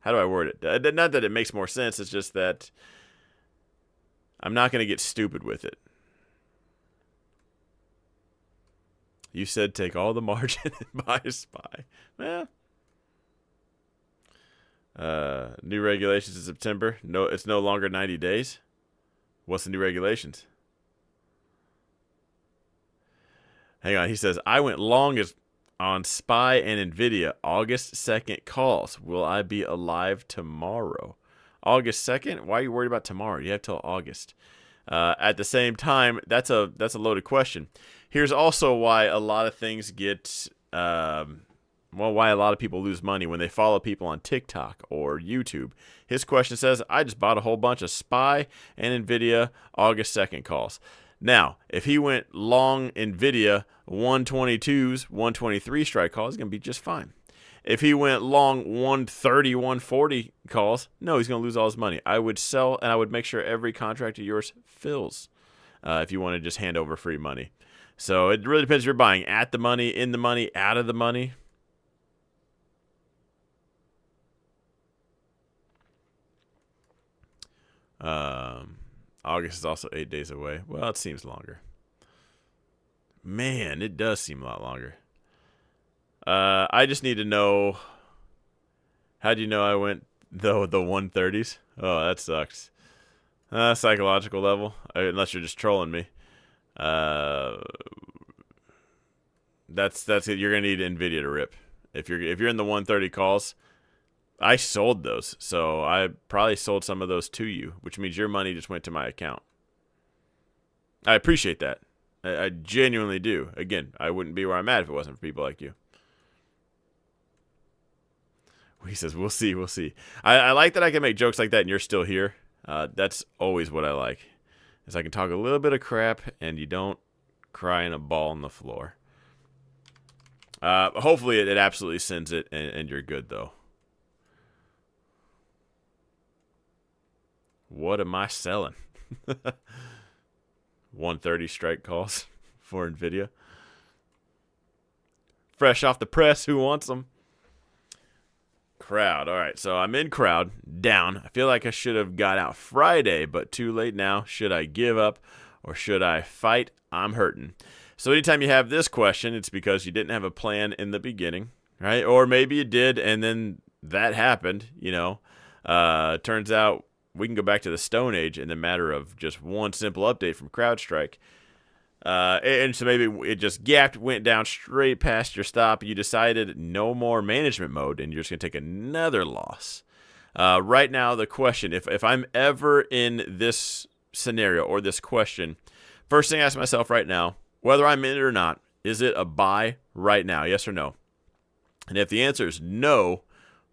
how do I word it? Not that it makes more sense, it's just that I'm not going to get stupid with it. You said take all the margin and buy a SPY. Well, new regulations in September. No, it's no longer 90 days. What's the new regulations? Hang on. He says, I went long on SPY and NVIDIA. August 2nd calls. Will I be alive tomorrow? August 2nd? Why are you worried about tomorrow? You have till August. At the same time, that's a loaded question. Here's also why a lot of things get... why a lot of people lose money when they follow people on TikTok or YouTube. His question says, I just bought a whole bunch of SPY and NVIDIA August 2nd calls. Now, if he went long NVIDIA 122s, 123 strike calls, he's going to be just fine. If he went long 130, 140 calls, no, he's going to lose all his money. I would sell, and I would make sure every contract of yours fills if you want to just hand over free money. So it really depends if you're buying at the money, in the money, out of the money. August is also 8 days away. Well, it seems longer. Man, it does seem a lot longer. I just need to know. How do you know I went the 130s? Oh, that sucks. Psychological level, unless you're just trolling me. That's it. You're gonna need NVIDIA to rip. If you're in the 130 calls. I sold those, so I probably sold some of those to you, which means your money just went to my account. I appreciate that. I genuinely do. Again, I wouldn't be where I'm at if it wasn't for people like you. He says, we'll see, we'll see. I like that I can make jokes like that and you're still here. That's always what I like, is I can talk a little bit of crap and you don't cry in a ball on the floor. Hopefully it absolutely sends it and you're good, though. What am I selling? 130 strike calls for NVIDIA. Fresh off the press, who wants them? Crowd. All right, so I'm in crowd, down. I feel like I should have got out Friday, but too late now. Should I give up or should I fight? I'm hurting. So anytime you have this question, it's because you didn't have a plan in the beginning, right? Or maybe you did, and then that happened, Turns out we can go back to the Stone Age in the matter of just one simple update from CrowdStrike. And so maybe it just gapped, went down straight past your stop. You decided no more management mode, and you're just going to take another loss. Right now, the question, if I'm ever in this scenario or this question, first thing I ask myself right now, whether I'm in it or not, is it a buy right now? Yes or no? And if the answer is no,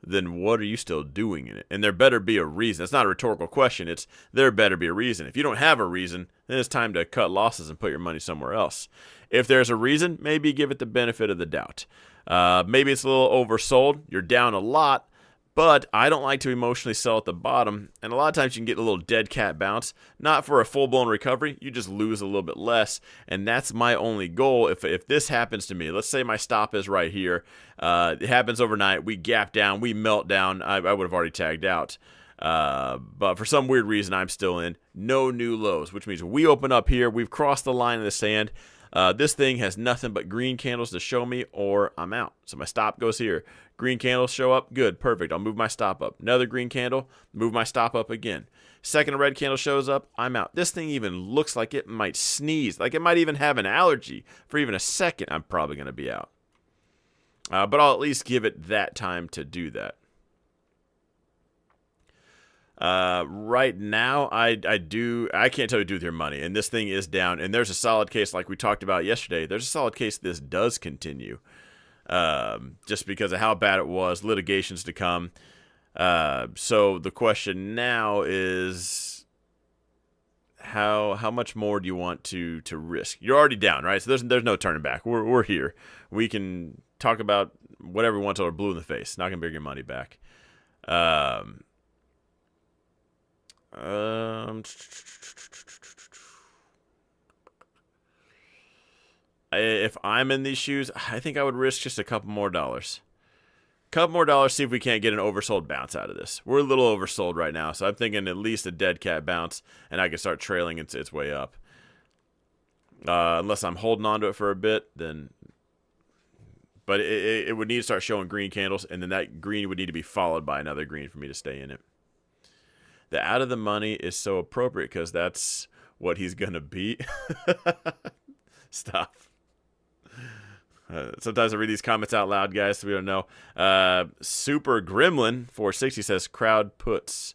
then what are you still doing in it? And there better be a reason. It's not a rhetorical question. It's there better be a reason. If you don't have a reason, then it's time to cut losses and put your money somewhere else. If there's a reason, maybe give it the benefit of the doubt. Maybe it's a little oversold. You're down a lot, but I don't like to emotionally sell at the bottom. And a lot of times you can get a little dead cat bounce. Not for a full-blown recovery. You just lose a little bit less. And that's my only goal. If this happens to me, let's say my stop is right here. It happens overnight. We gap down. We melt down. I would have already tagged out. But for some weird reason, I'm still in. No new lows, which means we open up here. We've crossed the line in the sand. This thing has nothing but green candles to show me, or I'm out. So my stop goes here. Green candles show up. Good. Perfect. I'll move my stop up. Another green candle. Move my stop up again. Second red candle shows up. I'm out. This thing even looks like it might sneeze. Like it might even have an allergy. For even a second, I'm probably going to be out. But I'll at least give it that time to do that. Right now, I can't tell you to do with your money, and this thing is down, and there's a solid case, like we talked about yesterday, there's a solid case this does continue, just because of how bad it was, litigations to come. So the question now is, how much more do you want to risk? You're already down, right? So there's no turning back. We're here. We can talk about whatever we want till we're blue in the face. Not gonna bring your money back. If I'm in these shoes, I think I would risk just a couple more dollars. See if we can't get an oversold bounce out of this. We're a little oversold right now, so I'm thinking at least a dead cat bounce, and I can start trailing its way up. Unless I'm holding on to it for a bit, then. But it would need to start showing green candles, and then that green would need to be followed by another green for me to stay in it. The out of the money is so appropriate because that's what he's going to beat. Stop. Sometimes I read these comments out loud, guys, so we don't know. Super Gremlin 460 says crowd puts.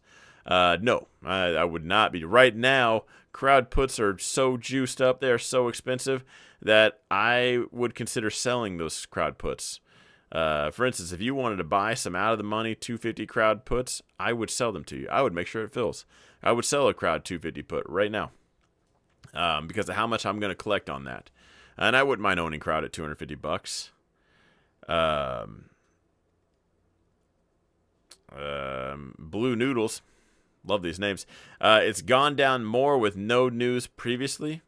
No, I would not be. Right now, crowd puts are so juiced up. They're so expensive that I would consider selling those crowd puts. For instance, if you wanted to buy some out of the money 250 crowd puts, I would sell them to you. I would make sure it fills. I would sell a crowd 250 put right now because of how much I'm going to collect on that. And I wouldn't mind owning crowd at $250. Blue Noodles. Love these names. It's gone down more with no news previously.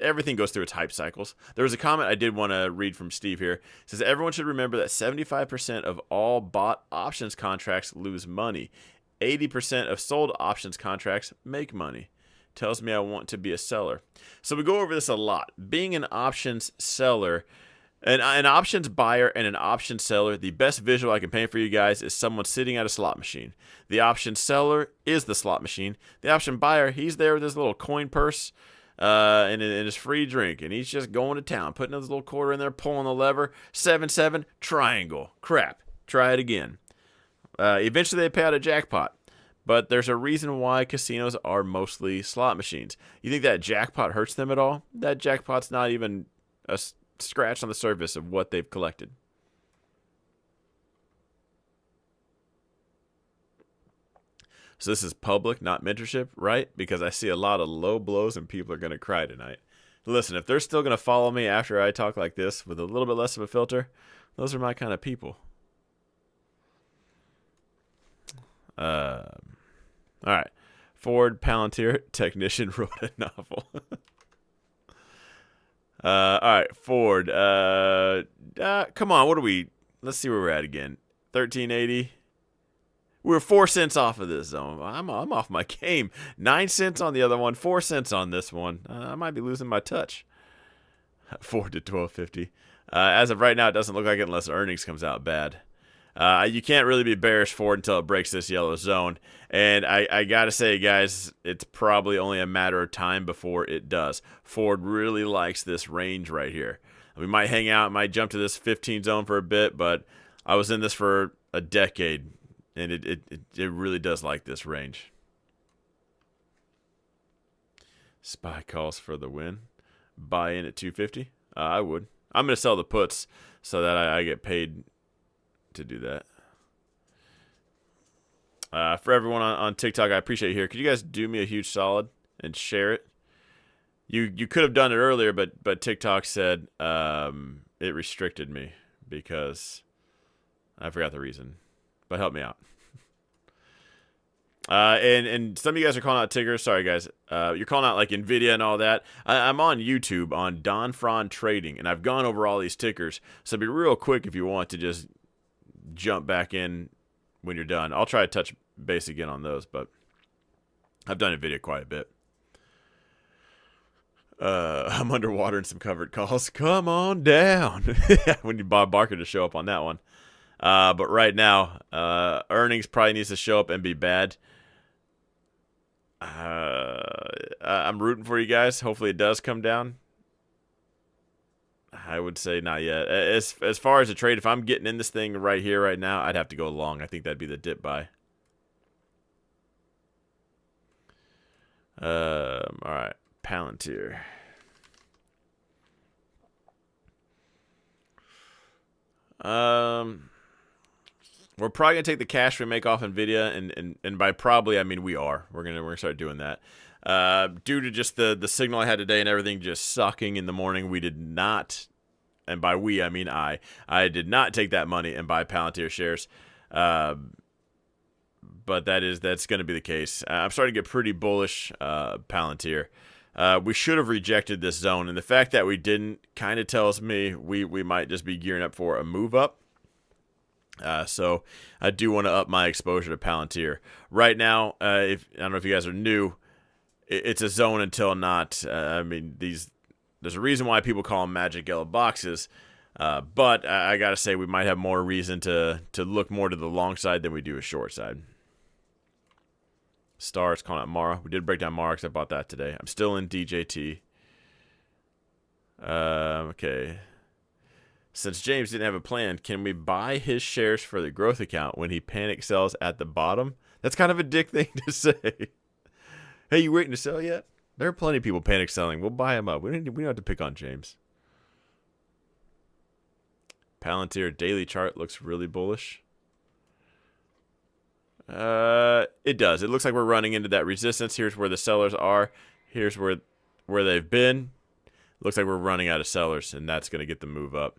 Everything goes through its hype cycles. There was a comment I did want to read from Steve here. It says, everyone should remember that 75% of all bought options contracts lose money. 80% of sold options contracts make money. Tells me I want to be a seller. So we go over this a lot. Being an options seller, an options buyer and an options seller, the best visual I can paint for you guys is someone sitting at a slot machine. The option seller is the slot machine. The option buyer, he's there with his little coin purse and his free drink, and he's just going to town, putting his little quarter in there, pulling the lever. 7-7, triangle. Crap. Try it again. Eventually they pay out a jackpot. But there's a reason why casinos are mostly slot machines. You think that jackpot hurts them at all? That jackpot's not even a scratch on the surface of what they've collected. So this is public, not mentorship, right? Because I see a lot of low blows and people are going to cry tonight. Listen, if they're still going to follow me after I talk like this with a little bit less of a filter, those are my kind of people. All right. Ford Palantir technician wrote a novel. All right, Ford. Come on, what are we? Let's see where we're at again. 1380. We're 4 cents off of this zone. I'm off my game. 9 cents on the other one, 4 cents on this one. I might be losing my touch. 4 to 12.50. As of right now, it doesn't look like it unless earnings comes out bad. You can't really be bearish Ford until it breaks this yellow zone. And I got to say, guys, it's probably only a matter of time before it does. Ford really likes this range right here. We might hang out, might jump to this 15 zone for a bit, but I was in this for a decade, and it really does like this range. SPY calls for the win. Buy in at 250. I would. I'm going to sell the puts so that I get paid to do that. For everyone on TikTok, I appreciate it here. Could you guys do me a huge solid and share it? You could have done it earlier, but TikTok said it restricted me because I forgot the reason. But help me out. And some of you guys are calling out tickers. Sorry, guys. You're calling out like NVIDIA and all that. I'm on YouTube on Don Fron Trading, and I've gone over all these tickers. So be real quick if you want to just jump back in when you're done. I'll try to touch base again on those, but I've done NVIDIA quite a bit. I'm underwater in some covered calls. Come on down. We need Bob Barker to show up on that one. But right now, earnings probably needs to show up and be bad. I'm rooting for you guys. Hopefully it does come down. I would say not yet. As far as a trade, if I'm getting in this thing right here, right now, I'd have to go long. I think that'd be the dip buy. All right. Palantir. We're probably gonna take the cash we make off NVIDIA, and by probably I mean we are. We're gonna start doing that. Due to just the signal I had today and everything just sucking in the morning, we did not, and by we I mean I did not take that money and buy Palantir shares. But that's going to be the case. I'm starting to get pretty bullish Palantir. We should have rejected this zone, and the fact that we didn't kind of tells me we might just be gearing up for a move up. So I do want to up my exposure to Palantir. Right now, I don't know if you guys are new, it's a zone until not. I mean, there's a reason why people call them magic yellow boxes. But I got to say we might have more reason to look more to the long side than we do a short side. Stars calling out Mara. We did break down Mara because I bought that today. I'm still in DJT. Okay. Since James didn't have a plan, can we buy his shares for the growth account when he panic sells at the bottom? That's kind of a dick thing to say. Hey, you waiting to sell yet? There are plenty of people panic selling. We'll buy them up. We don't have to pick on James. Palantir daily chart looks really bullish. It does. It looks like we're running into that resistance. Here's where the sellers are. Here's where they've been. Looks like we're running out of sellers, and that's going to get the move up.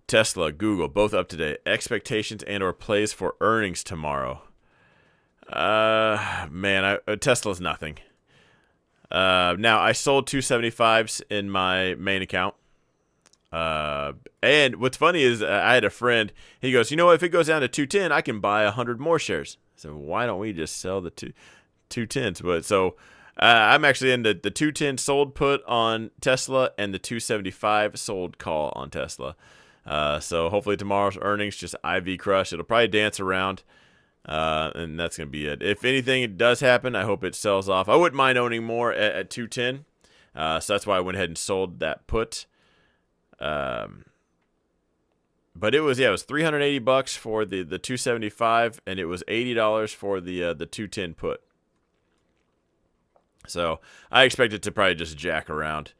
Tesla, Google, both up today. Expectations and or plays for earnings tomorrow. Man, Tesla's nothing. Now, I sold 275s in my main account. And what's funny is I had a friend. He goes, you know what? If it goes down to 210, I can buy 100 more shares. So why don't we just sell the 210s? But so I'm actually in the 210 sold put on Tesla and the 275 sold call on Tesla. So hopefully tomorrow's earnings just IV crush. It'll probably dance around. And that's going to be it. If anything it does happen, I hope it sells off. I wouldn't mind owning more at 210. So that's why I went ahead and sold that put. But it was $380 for the 275, and it was $80 for the 210 put. So I expect it to probably just jack around,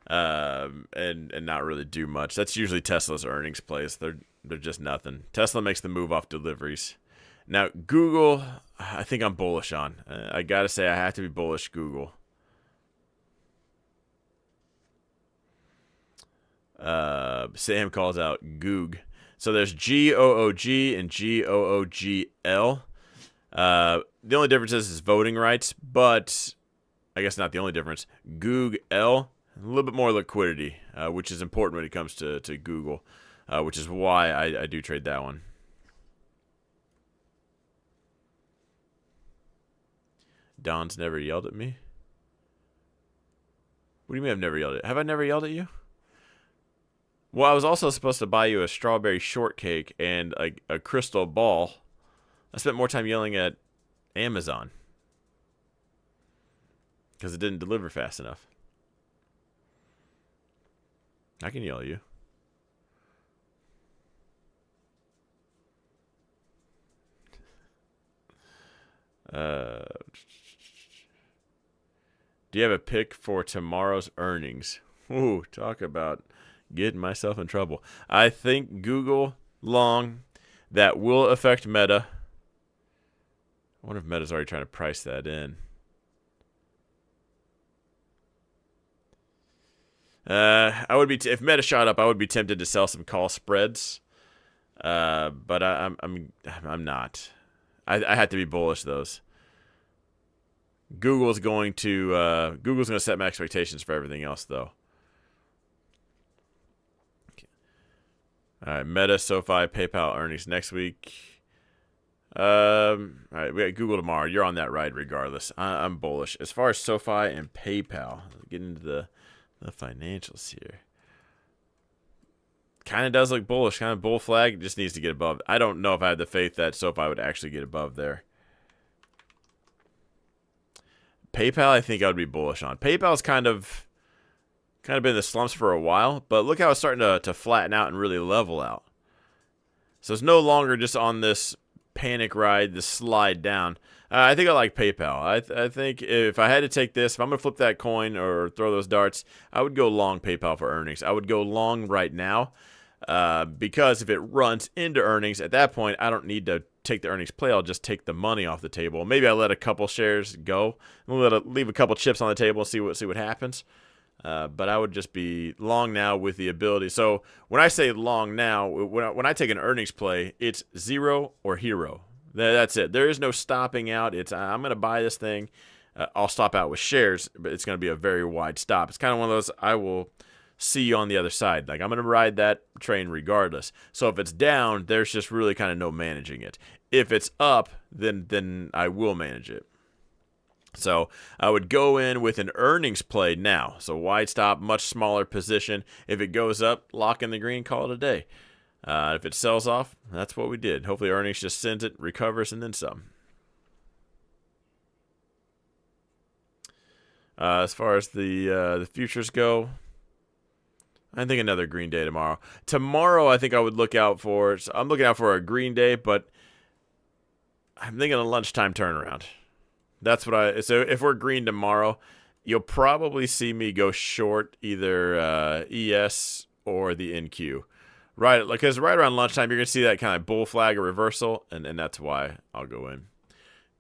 and not really do much. That's usually Tesla's earnings plays. They're just nothing. Tesla makes the move off deliveries. Now Google, I think I'm bullish on. I gotta say I have to be bullish Google. Sam calls out Goog. So there's G-O-O-G and G-O-O-G-L. The only difference is voting rights, but I guess not the only difference. Goog L, a little bit more liquidity, which is important when it comes to Google. which is why I do trade that one. Don's never yelled at me. What do you mean I've never yelled at you? Have I never yelled at you? Well, I was also supposed to buy you a strawberry shortcake and a crystal ball. I spent more time yelling at Amazon because it didn't deliver fast enough. I can yell at you. Do you have a pick for tomorrow's earnings? Ooh, talk about getting myself in trouble. I think Google long, that will affect Meta. I wonder if Meta's already trying to price that in. I would be if Meta shot up, I would be tempted to sell some call spreads. But I'm not. I had to be bullish those. Google's going to set my expectations for everything else though. Okay. All right, Meta, SoFi, PayPal earnings next week. All right, we got Google tomorrow. You're on that ride regardless. I'm bullish as far as SoFi and PayPal. Get into the financials here. Kind of does look bullish, kind of bull flag. Just needs to get above. I don't know if I had the faith that SoFi would actually get above there. PayPal, I think I would be bullish on. PayPal's kind of been in the slumps for a while, but look how it's starting to flatten out and really level out. So it's no longer just on this panic ride, this slide down. I think I like PayPal. I think if I had to take this, if I'm going to flip that coin or throw those darts, I would go long PayPal for earnings. I would go long right now because if it runs into earnings, at that point, I don't need to take the earnings play. I'll just take the money off the table. Maybe I let a couple shares go. Leave a couple chips on the table and see what happens. But I would just be long now with the ability. So when I say long now, when I take an earnings play, it's zero or hero. That's it. There is no stopping out. It's I'm going to buy this thing. I'll stop out with shares, but it's going to be a very wide stop. It's kind of one of those I will see you on the other side. Like I'm going to ride that train regardless. So if it's down, there's just really kind of no managing it. If it's up, then I will manage it. So I would go in with an earnings play now. So wide stop, much smaller position. If it goes up, lock in the green, call it a day. If it sells off, that's what we did. Hopefully earnings just sends it, recovers, and then some. As far as the futures go, I think another green day tomorrow. Tomorrow, I think I would look out for. So I'm looking out for a green day, but I'm thinking a lunchtime turnaround. That's what so if we're green tomorrow, you'll probably see me go short either ES or the NQ. Right, because right around lunchtime, you're going to see that kind of bull flag or reversal, and that's why I'll go in.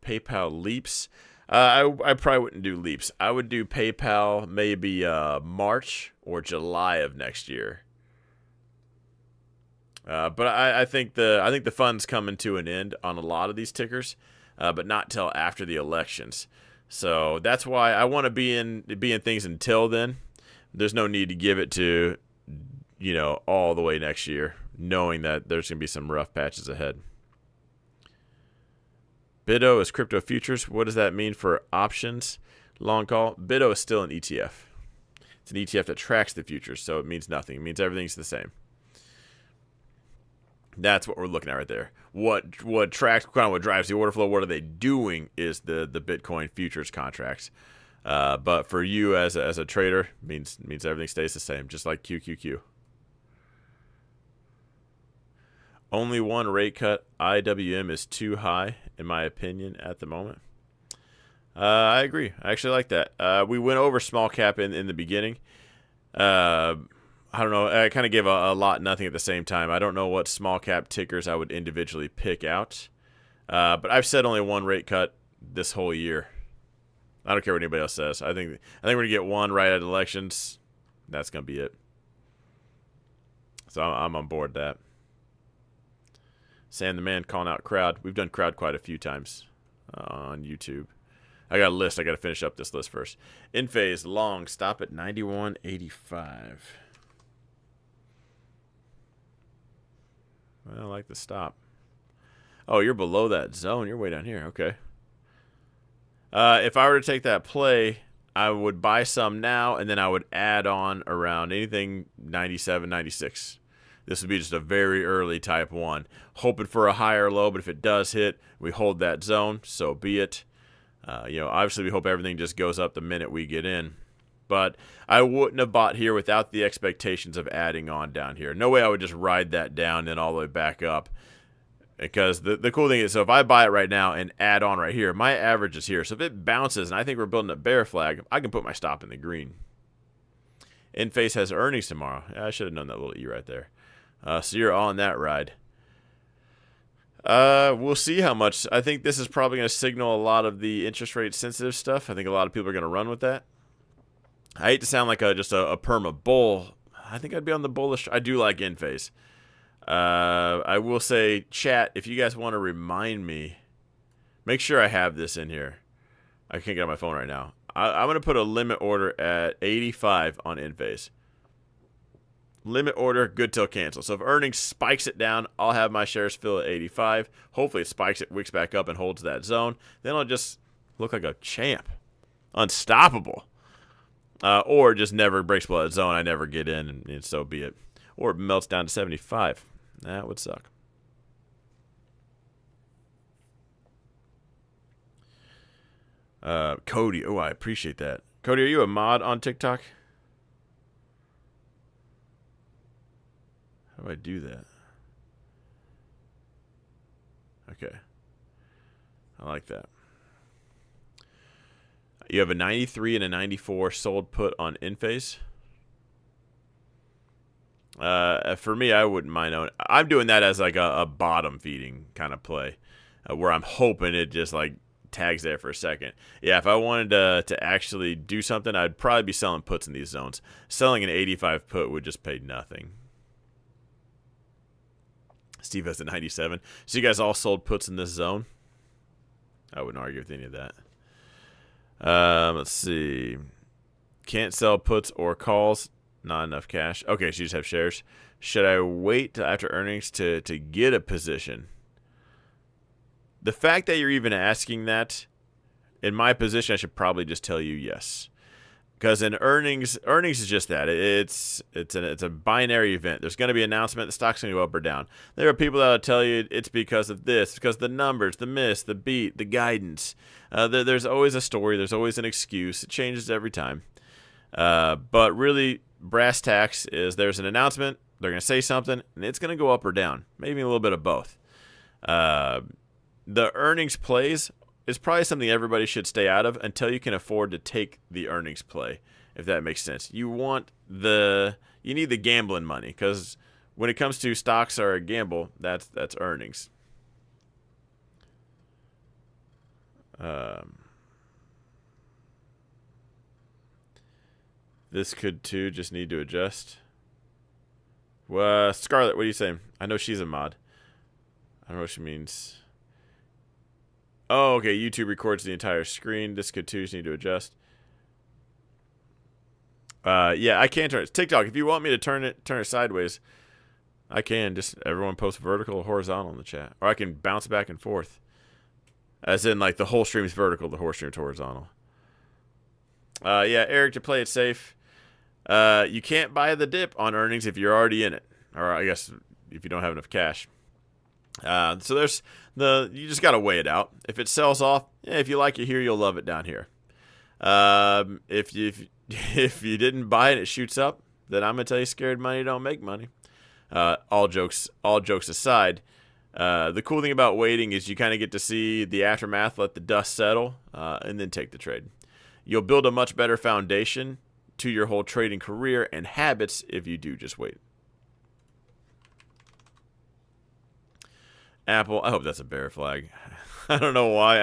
PayPal leaps. I probably wouldn't do leaps. I would do PayPal maybe March or July of next year. But I think the fun's coming to an end on a lot of these tickers, but not till after the elections. So that's why I want to be in things until then. There's no need to give it to all the way next year, knowing that there's going to be some rough patches ahead. BIDO is crypto futures. What does that mean for options? Long call. BIDO is still an ETF. It's an ETF that tracks the futures, so it means nothing. It means everything's the same. That's what we're looking at right there. What tracks, kind of what drives the order flow, what are they doing is the Bitcoin futures contracts. But for you as a trader, means everything stays the same, just like QQQ. Only one rate cut. IWM is too high, in my opinion, at the moment. I agree. I actually like that. We went over small cap in the beginning. I don't know. I kind of gave a lot nothing at the same time. I don't know what small cap tickers I would individually pick out. But I've said only one rate cut this whole year. I don't care what anybody else says. I think we're going to get one right at elections. That's going to be it. So I'm on board that. Sam the Man calling out crowd. We've done crowd quite a few times on YouTube. I got a list. I got to finish up this list first. In phase, long, stop at 91.85. I like the stop. Oh, you're below that zone. You're way down here. Okay. If I were to take that play, I would buy some now, and then I would add on around anything 97, 96. This would be just a very early type 1. Hoping for a higher low, but if it does hit, we hold that zone, so be it. Obviously we hope everything just goes up the minute we get in. But I wouldn't have bought here without the expectations of adding on down here. No way I would just ride that down and all the way back up. Because the cool thing is, so if I buy it right now and add on right here, my average is here. So if it bounces and I think we're building a bear flag, I can put my stop in the green. Enphase has earnings tomorrow. Yeah, I should have known that little E right there. So you're on that ride. We'll see how much. I think this is probably going to signal a lot of the interest rate sensitive stuff. I think a lot of people are going to run with that. I hate to sound like just a perma bull. I think I'd be on the bullish. I do like Enphase. I will say, chat, if you guys want to remind me, make sure I have this in here. I can't get on my phone right now. I'm going to put a limit order at 85 on Enphase. Limit order, good till cancel. So if earnings spikes it down, I'll have my shares fill at 85. Hopefully it spikes it, wicks back up, and holds that zone. Then I'll just look like a champ. Unstoppable. Or just never breaks below that zone. I never get in, and so be it. Or it melts down to 75. That would suck. Cody. Oh, I appreciate that. Cody, are you a mod on TikTok? How do I do that? Okay. I like that. You have a 93 and a 94 sold put on Enphase. For me, I wouldn't mind owning. I'm doing that as like a bottom feeding kind of play, where I'm hoping it just like tags there for a second. Yeah, if I wanted to actually do something, I'd probably be selling puts in these zones. Selling an 85 put would just pay nothing. Steve has a 97. So you guys all sold puts in this zone? I wouldn't argue with any of that. Let's see. Can't sell puts or calls. Not enough cash. Okay, so you just have shares. Should I wait till after earnings to get a position? The fact that you're even asking that, in my position, I should probably just tell you yes. Because in earnings is just that. It's a binary event. There's going to be an announcement. The stock's going to go up or down. There are people that will tell you it's because of this, because of the numbers, the miss, the beat, the guidance. There's always a story. There's always an excuse. It changes every time. But really, brass tacks is there's an announcement. They're going to say something, and it's going to go up or down. Maybe a little bit of both. The earnings plays is probably something everybody should stay out of until you can afford to take the earnings play, if that makes sense. You need the gambling money, because when it comes to stocks or a gamble, that's earnings. This could too, just need to adjust. Well, Scarlett, what are you saying? I know she's a mod. I don't know what she means. Oh, okay. YouTube records the entire screen. This could too, just need to adjust. Yeah, I can turn it. TikTok, if you want me to turn it sideways, I can. Just everyone post vertical or horizontal in the chat. Or I can bounce back and forth. As in, like, the whole stream's vertical, the whole stream's horizontal. Yeah, Eric, to play it safe, you can't buy the dip on earnings if you're already in it. Or I guess if you don't have enough cash. So there's you just got to weigh it out. If it sells off, yeah, if you like it here, you'll love it down here. If you didn't buy it and it shoots up, then I'm going to tell you scared money don't make money. All jokes aside, the cool thing about waiting is you kind of get to see the aftermath, let the dust settle, and then take the trade. You'll build a much better foundation to your whole trading career and habits if you do just wait. Apple, I hope that's a bear flag. I don't know why.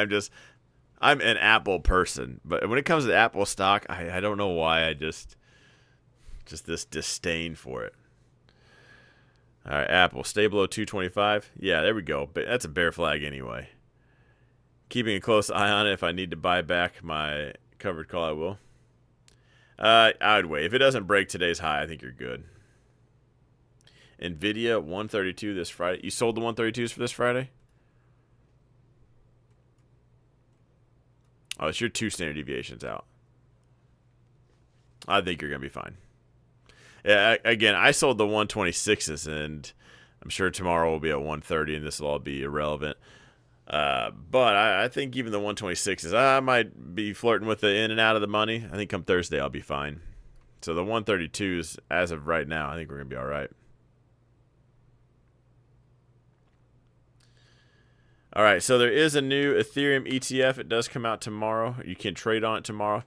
I'm an Apple person, but when it comes to Apple stock, I don't know why. I just this disdain for it. All right, Apple, stay below 225. Yeah, there we go. But that's a bear flag anyway. Keeping a close eye on it. If I need to buy back my covered call, I will. I would wait. If it doesn't break today's high, I think you're good. NVIDIA 132 this Friday. You sold the 132s for this Friday? Oh, it's your 2 standard deviations out. I think you're going to be fine. Yeah, again, I sold the 126s, and I'm sure tomorrow will be at 130, and this will all be irrelevant. But I think even the 126s, I might be flirting with the in and out of the money. I think come Thursday I'll be fine. So the 132s, as of right now, I think we're going to be all right. All right, so there is a new Ethereum ETF. It does come out tomorrow. You can trade on it tomorrow.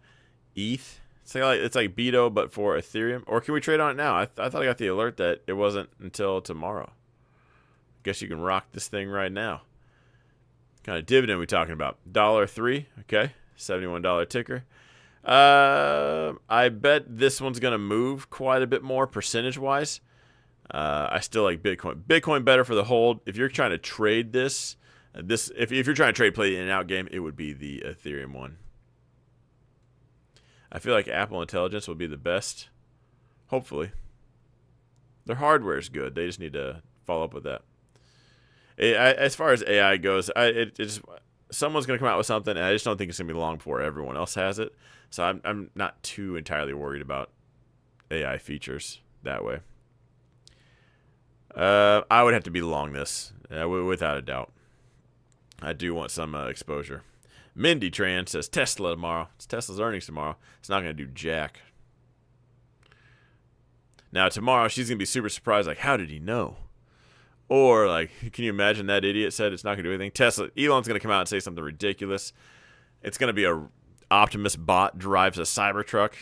ETH. It's like Beto, but for Ethereum. Or can we trade on it now? I thought I got the alert that it wasn't until tomorrow. Guess you can rock this thing right now. What kind of dividend we talking about? $1.03. Okay, $71 ticker. I bet this one's gonna move quite a bit more percentage-wise. I still like Bitcoin. Bitcoin better for the hold. If you're trying to trade this, if you're trying to play the in and out game, it would be the Ethereum one. I feel like Apple Intelligence will be the best. Hopefully. Their hardware is good. They just need to follow up with that. As far as AI goes, someone's going to come out with something, and I just don't think it's going to be long before everyone else has it. So I'm not too entirely worried about AI features that way. I would have to be long this, without a doubt. I do want some exposure. Mindy Tran says Tesla tomorrow. It's Tesla's earnings tomorrow. It's not going to do jack. Now, tomorrow, she's going to be super surprised, like, how did he know? Or, like, can you imagine that idiot said it's not going to do anything? Elon's going to come out and say something ridiculous. It's going to be a Optimus bot drives a Cybertruck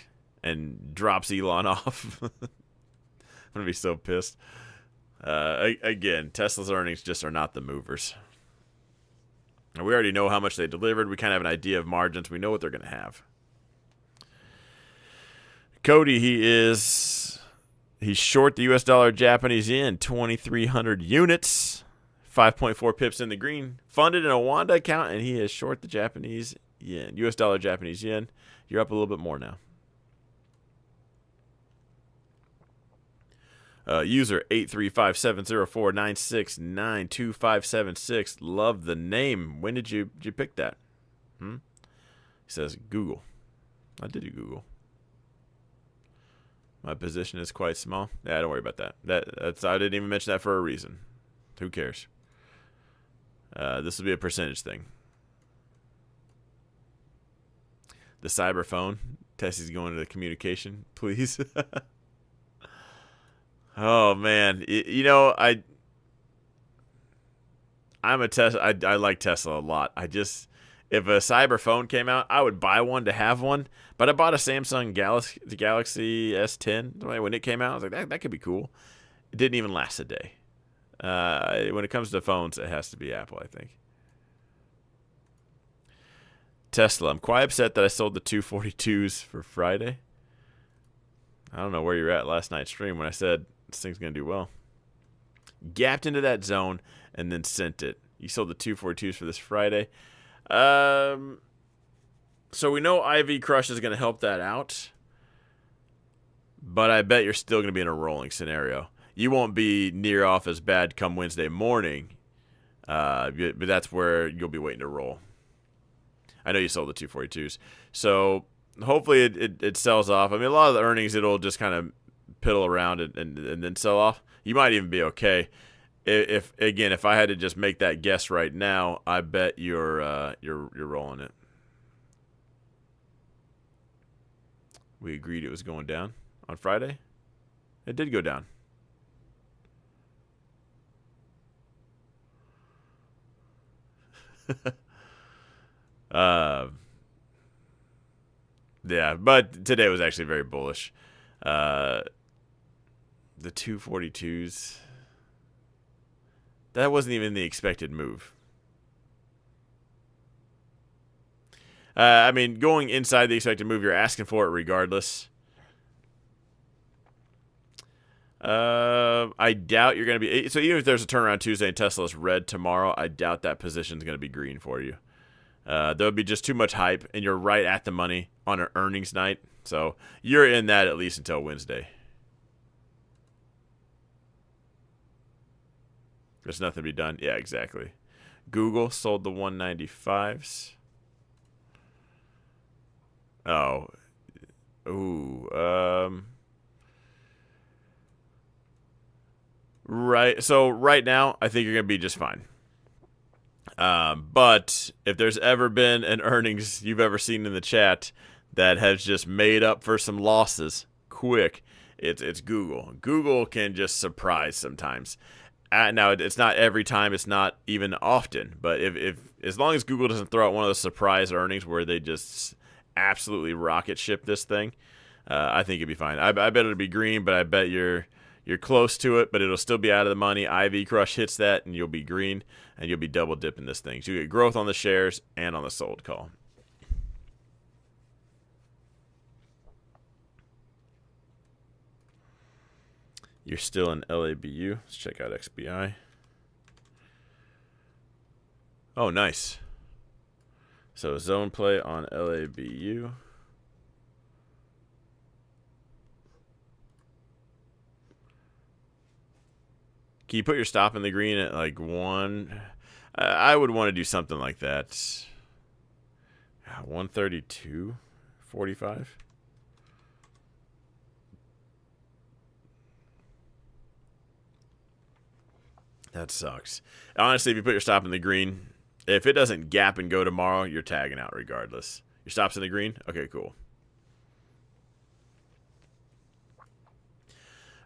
and drops Elon off. I'm going to be so pissed. Again, Tesla's earnings just are not the movers. And we already know how much they delivered. We kind of have an idea of margins. We know what they're going to have. Cody, he's short the U.S. dollar Japanese yen, 2,300 units, 5.4 pips in the green. Funded in a Wanda account, and he is short the Japanese yen. U.S. dollar Japanese yen, you're up a little bit more now. User 8357049692576. Love the name. When did you pick that? He says Google. I did do Google. My position is quite small. Yeah, don't worry about that. That's I didn't even mention that for a reason. Who cares? This will be a percentage thing. The cyber phone. Tessie's going to the communication, please. Oh man, I'm a Tesla. I like Tesla a lot. If a cyber phone came out, I would buy one to have one. But I bought a Samsung Galaxy S10 when it came out. I was like, that could be cool. It didn't even last a day. When it comes to phones, it has to be Apple, I think. Tesla. I'm quite upset that I sold the 242s for Friday. I don't know where you're at last night's stream when I said this thing's going to do well. Gapped into that zone and then sent it. You sold the 242s for this Friday. So we know IV Crush is going to help that out. But I bet you're still going to be in a rolling scenario. You won't be near off as bad come Wednesday morning. But that's where you'll be waiting to roll. I know you sold the 242s. So hopefully it sells off. I mean, a lot of the earnings, it'll just kind of piddle around and then sell off. You might even be okay. If I had to just make that guess right now, I bet you're rolling it. We agreed it was going down on Friday. It did go down. Yeah, but today was actually very bullish. The 242s, that wasn't even the expected move. I mean, going inside the expected move, you're asking for it regardless. I doubt you're going to be... So even if there's a turnaround Tuesday and Tesla's red tomorrow, I doubt that position's going to be green for you. There'll be just too much hype, and you're right at the money on an earnings night. So you're in that at least until Wednesday. There's nothing to be done. Yeah, exactly. Google sold the 195s. Oh. Ooh. Right. So right now, I think you're going to be just fine. But if there's ever been an earnings you've ever seen in the chat that has just made up for some losses quick, it's Google. Google can just surprise sometimes. Now it's not every time, it's not even often, but if as long as Google doesn't throw out one of those surprise earnings where they just absolutely rocket ship this thing, I think it'd be fine. I bet it'll be green, but I bet you're close to it, but it'll still be out of the money. IV Crush hits that, and you'll be green, and you'll be double dipping this thing. So you get growth on the shares and on the sold call. You're still in LABU. Let's check out XBI. Oh, nice. So zone play on LABU. Can you put your stop in the green at like 1? I would want to do something like that. 132.45. That sucks. Honestly, if you put your stop in the green, if it doesn't gap and go tomorrow, you're tagging out regardless. Your stop's in the green? Okay, cool.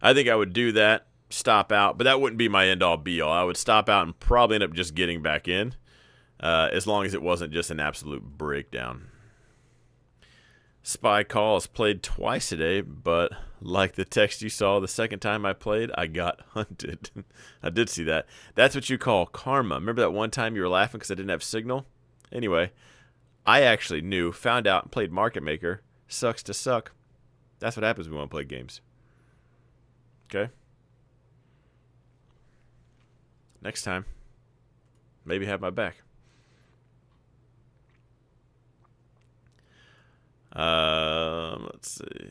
I think I would do that, stop out, but that wouldn't be my end-all, be-all. I would stop out and probably end up just getting back in, as long as it wasn't just an absolute breakdown. Spy Call is played twice today, but like the text you saw the second time I played, I got hunted. I did see that. That's what you call karma. Remember that one time you were laughing because I didn't have signal? Anyway, I actually knew, found out, and played Market Maker. Sucks to suck. That's what happens when we want to play games. Okay? Next time, maybe have my back. Let's see.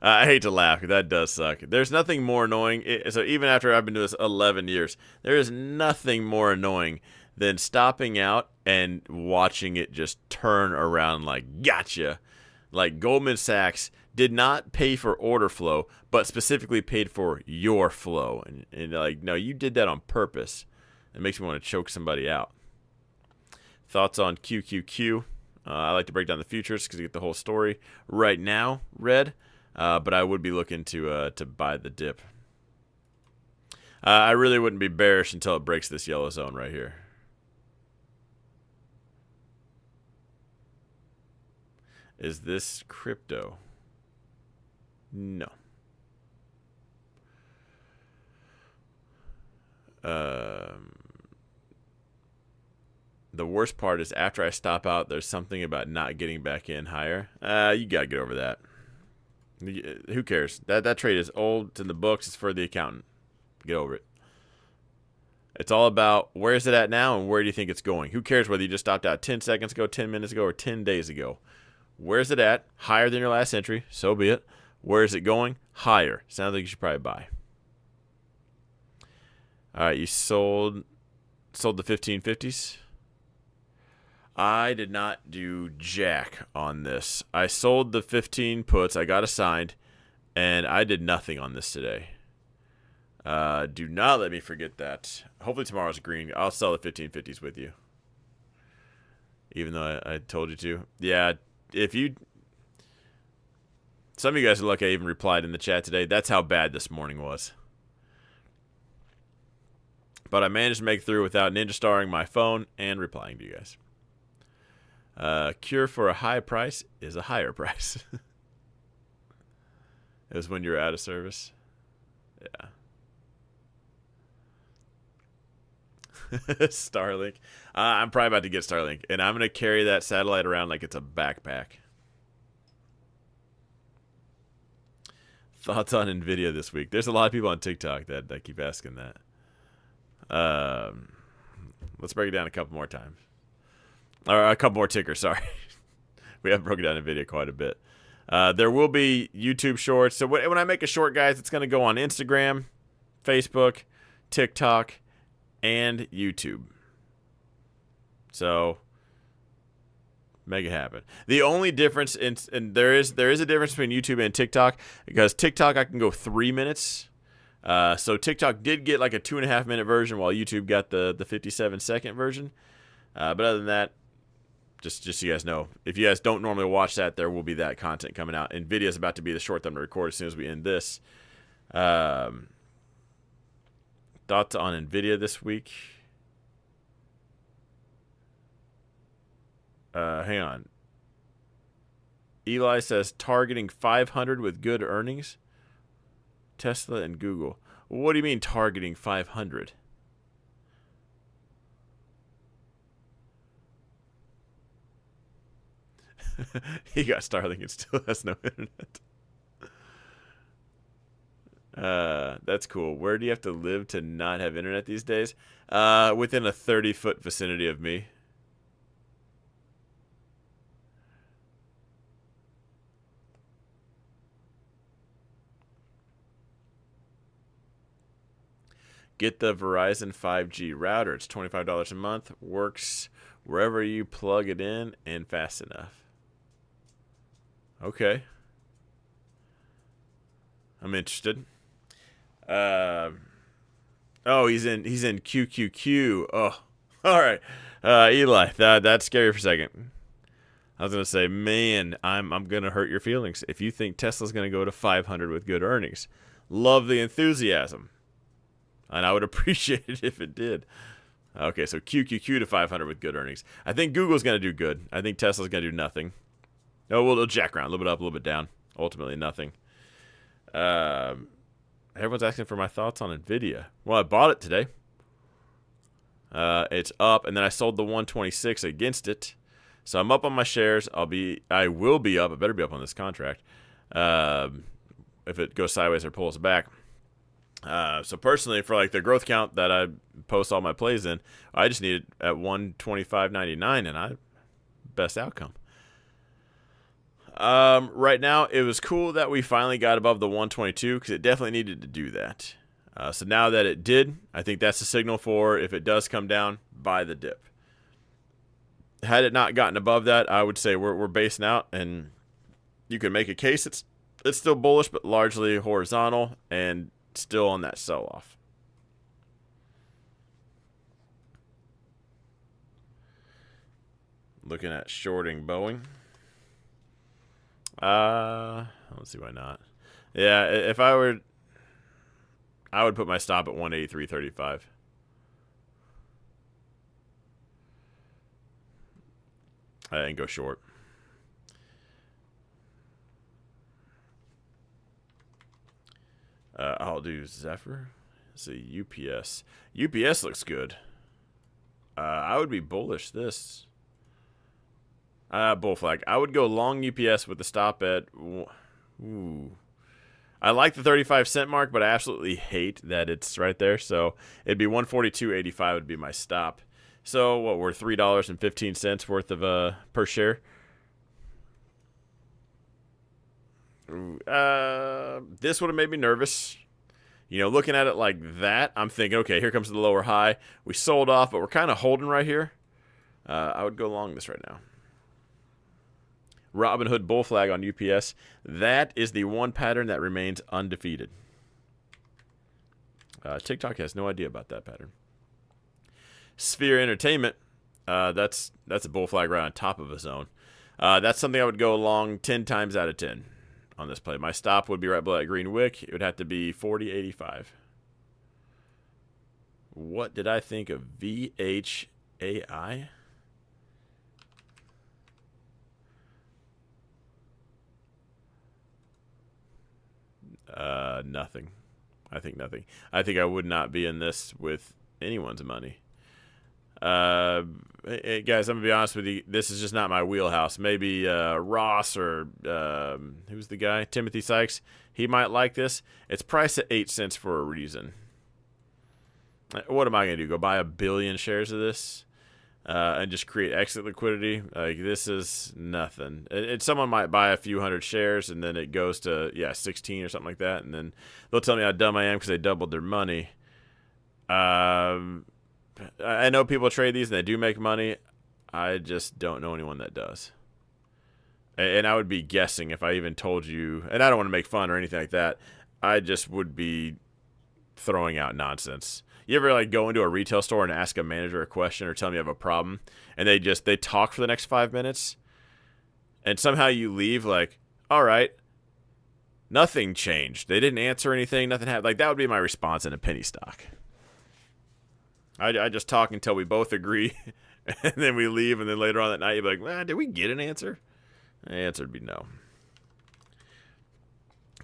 I hate to laugh, that does suck. There's nothing more annoying. So even after I've been doing this 11 years, there is nothing more annoying than stopping out and watching it just turn around like, gotcha. Like Goldman Sachs did not pay for order flow, but specifically paid for your flow. And like, no, you did that on purpose. It makes me want to choke somebody out. Thoughts on QQQ? I like to break down the futures because you get the whole story. Right now, red, but I would be looking to buy the dip. I really wouldn't be bearish until it breaks this yellow zone right here. Is this crypto? No. The worst part is after I stop out, there's something about not getting back in higher. You got to get over that. Who cares? That trade is old. It's in the books. It's for the accountant. Get over it. It's all about where is it at now and where do you think it's going. Who cares whether you just stopped out 10 seconds ago, 10 minutes ago, or 10 days ago. Where's it at? Higher than your last entry. So be it. Where is it going? Higher. Sounds like you should probably buy. All right, you sold the 1550s. I did not do jack on this. I sold the 15 puts. I got assigned, and I did nothing on this today. Do not let me forget that. Hopefully tomorrow's green. I'll sell the 1550s with you. Even though I told you to. Yeah, if you... Some of you guys are lucky I even replied in the chat today. That's how bad this morning was. But I managed to make through without ninja starring my phone and replying to you guys. Cure for a high price is a higher price. It was when you were out of service. Yeah. Starlink. I'm probably about to get Starlink, and I'm going to carry that satellite around like it's a backpack. Thoughts on NVIDIA this week? There's a lot of people on TikTok that keep asking that. Let's break it down a couple more times. Or a couple more tickers, sorry. We have broken down NVIDIA quite a bit. There will be YouTube shorts. So when I make a short, guys, it's going to go on Instagram, Facebook, TikTok, and YouTube. So make it happen. The only difference and there is a difference between YouTube and TikTok, because TikTok I can go 3 minutes. So TikTok did get like a 2.5-minute version, while YouTube got the 57-second version. But other than that, just so you guys know, if you guys don't normally watch that, there will be that content coming out. And NVIDIA is about to be the short thumb to record as soon as we end this. Thoughts on NVIDIA this week? Hang on. Eli says targeting 500 with good earnings. Tesla and Google. What do you mean targeting 500? He got Starlink and still has no internet. That's cool. Where do you have to live to not have internet these days? Within a 30-foot vicinity of me. Get the Verizon 5G router. It's $25 a month. Works wherever you plug it in and fast enough. Okay. I'm interested. Oh, he's in QQQ. Oh, all right. Eli, that's scary for a second. I was gonna say, man, I'm gonna hurt your feelings if you think Tesla's gonna go to 500 with good earnings. Love the enthusiasm, and I would appreciate it if it did. Okay, so QQQ to 500 with good earnings. I think Google's gonna do good. I think Tesla's gonna do nothing. Oh, well, it'll jack around a little bit up, a little bit down. Ultimately, nothing. Everyone's asking for my thoughts on NVIDIA. Well, I bought it today. It's up, and then I sold the 126 against it. So I'm up on my shares. I will be up. I better be up on this contract. If it goes sideways or pulls back. So personally, for like the growth count that I post all my plays in, I just need it at 125.99, and best outcome. Right now, it was cool that we finally got above the 122, because it definitely needed to do that. So now that it did, I think that's a signal for, if it does come down, buy the dip. Had it not gotten above that, I would say we're basing out, and you can make a case it's still bullish, but largely horizontal and still on that sell-off. Looking at shorting Boeing. Let's see, why not? Yeah, if I would put my stop at 183.35. And go short. I'll do Zephyr. Let's see, UPS. UPS looks good. I would be bullish this. Bull flag. I would go long UPS with the stop at... Ooh. I like the 35-cent mark, but I absolutely hate that it's right there. So it'd be 142.85 would be my stop. So what, we're $3.15 worth of per share. This would have made me nervous. You know, looking at it like that, I'm thinking, okay, here comes the lower high. We sold off, but we're kind of holding right here. I would go long this right now. Robinhood bull flag on UPS. That is the one pattern that remains undefeated. TikTok has no idea about that pattern. Sphere Entertainment. That's a bull flag right on top of a zone. That's something I would go long 10 times out of 10 on this play. My stop would be right below that green wick. It would have to be 40.85. What did I think of VHAI? Nothing. I think nothing. I think I would not be in this with anyone's money. Hey, guys, I'm gonna be honest with you. This is just not my wheelhouse. Maybe Ross or who's the guy? Timothy Sykes. He might like this. It's priced at 8 cents for a reason. What am I gonna do? Go buy 1 billion shares of this and just create exit liquidity? Like, this is nothing. Someone might buy a few hundred shares and then it goes to 16 or something like that, and then they'll tell me how dumb I am because they doubled their money. Um, I know people trade these and they do make money. I just don't know anyone that does. And I would be guessing if I even told you, and I don't want to make fun or anything like that. I just would be throwing out nonsense. You ever like go into a retail store and ask a manager a question or tell them you have a problem, and they talk for the next 5 minutes, and somehow you leave like, all right, nothing changed. They didn't answer anything. Nothing happened. Like that would be my response in a penny stock. I just talk until we both agree, and then we leave, and then later on that night you'd be like, did we get an answer? The answer would be no.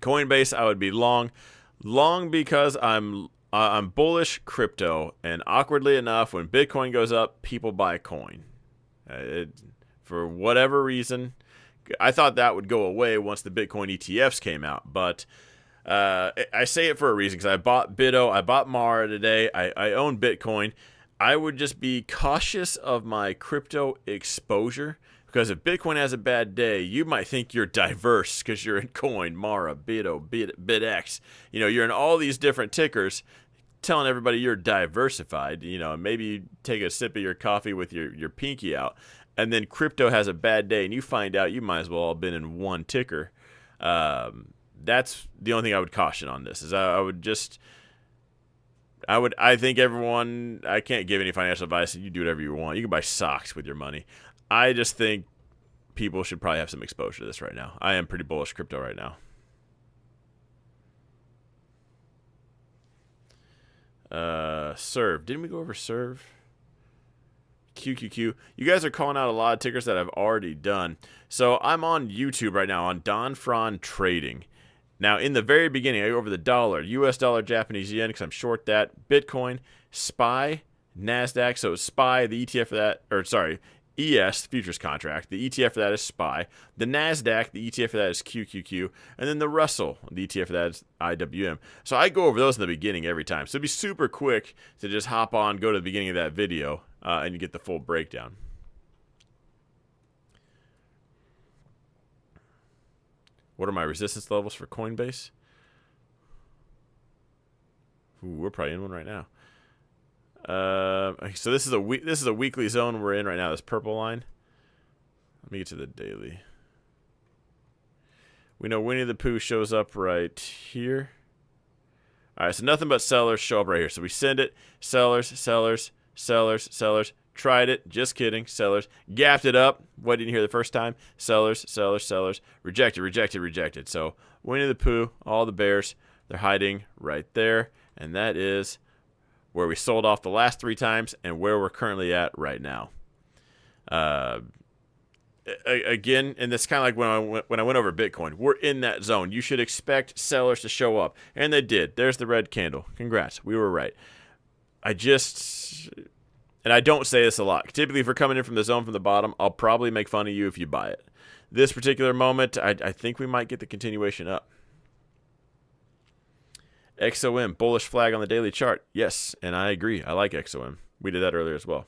Coinbase, I would be long because I'm bullish crypto, and awkwardly enough, when Bitcoin goes up, people buy coin. For whatever reason, I thought that would go away once the Bitcoin ETFs came out, but I say it for a reason because I bought Bitto, I bought Mara today, I own Bitcoin. I would just be cautious of my crypto exposure. Because if Bitcoin has a bad day, you might think you're diverse because you're in Coin, Mara, Bitto, BitX. You know, you're in all these different tickers, telling everybody you're diversified. You know, maybe you take a sip of your coffee with your pinky out, and then crypto has a bad day, and you find out you might as well have been in one ticker. That's the only thing I would caution on this. Is I think everyone. I can't give any financial advice. You do whatever you want. You can buy socks with your money. I just think people should probably have some exposure to this right now. I am pretty bullish crypto right now. Serve. Didn't we go over Serve? QQQ. You guys are calling out a lot of tickers that I've already done. So I'm on YouTube right now on Don Fran Trading. Now, in the very beginning, I go over the dollar, US dollar, Japanese yen, because I'm short that. Bitcoin, SPY, NASDAQ. So SPY, the ETF for that, or sorry, ES, futures contract. The ETF for that is SPY. The NASDAQ, the ETF for that is QQQ. And then the Russell, the ETF for that is IWM. So I go over those in the beginning every time. So it'd be super quick to just hop on, go to the beginning of that video, and you get the full breakdown. What are my resistance levels for Coinbase? Ooh, we're probably in one right now. So this is a weekly zone we're in right now. This purple line. Let me get to the daily. We know Winnie the Pooh shows up right here. All right, so nothing but sellers show up right here. So we send it. Sellers, sellers, sellers, sellers. Tried it. Just kidding. Sellers. Gapped it up. What didn't you hear the first time? Sellers, sellers, sellers. Rejected, rejected, rejected. So Winnie the Pooh, all the bears, they're hiding right there. And that is where we sold off the last 3 times and where we're currently at right now. Again, and that's kind of like when I went over Bitcoin. We're in that zone. You should expect sellers to show up. And they did. There's the red candle. Congrats. We were right. And I don't say this a lot. Typically, if we're coming in from the zone from the bottom, I'll probably make fun of you if you buy it. This particular moment, I think we might get the continuation up. XOM, bullish flag on the daily chart. Yes, and I agree. I like XOM. We did that earlier as well.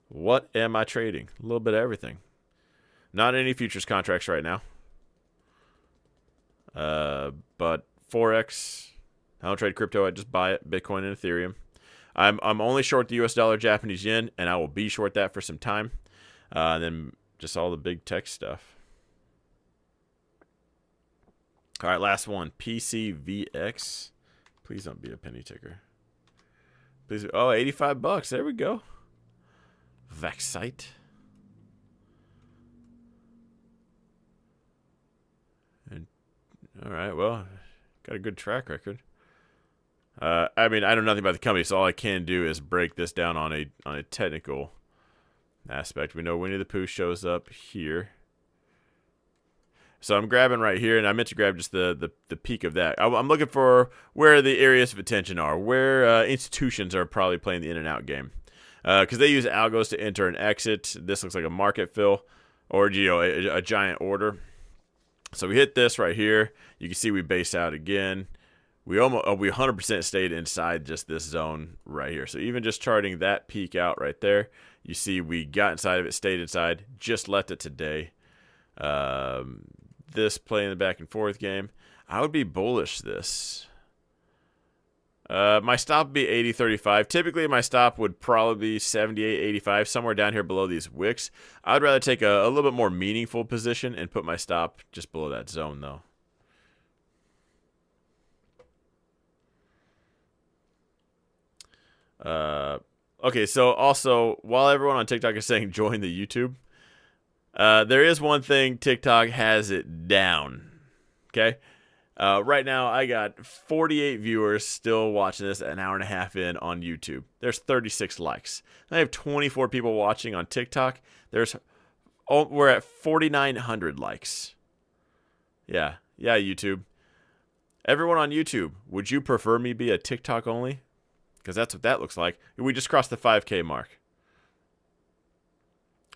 What am I trading? A little bit of everything. Not any futures contracts right now. But Forex, I don't trade crypto. I just buy it, Bitcoin and Ethereum. I'm only short the US dollar, Japanese yen, and I will be short that for some time. And then just all the big tech stuff. All right, last one. PCVX. Please don't be a penny ticker. Please. Oh, $85. There we go. Vaxite. And all right, well, got a good track record. I mean, I know nothing about the company, so all I can do is break this down on a technical aspect. We know Winnie the Pooh shows up here. So I'm grabbing right here, and I meant to grab just the peak of that. I'm looking for where the areas of attention are, where institutions are probably playing the in and out game. Because they use algos to enter and exit. This looks like a market fill or a giant order. So we hit this right here. You can see we base out again. We 100% stayed inside just this zone right here. So even just charting that peak out right there, you see we got inside of it, stayed inside, just left it today. This playing the back and forth game, I would be bullish this. My stop would be 80.35. Typically, my stop would probably be 78.85, somewhere down here below these wicks. I'd rather take a little bit more meaningful position and put my stop just below that zone, though. Okay, so also, while everyone on TikTok is saying join the YouTube, there is one thing TikTok has it down. Okay? Right now, I got 48 viewers still watching this an hour and a half in on YouTube. There's 36 likes. I have 24 people watching on TikTok. We're at 4,900 likes. Yeah, YouTube. Everyone on YouTube, would you prefer me be a TikTok only? Because that's what that looks like. We just crossed the 5K mark.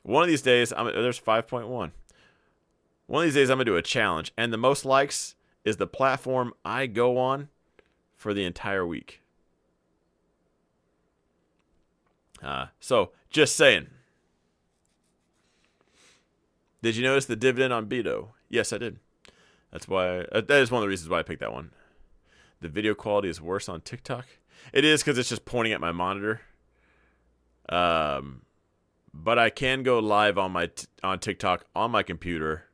One of these days, there's 5.1. One of these days, I'm going to do a challenge. And the most likes is the platform I go on for the entire week. So, just saying. Did you notice the dividend on Beto? Yes, I did. That's why. That is one of the reasons why I picked that one. The video quality is worse on TikTok. It is because it's just pointing at my monitor. But I can go live on on TikTok on my computer.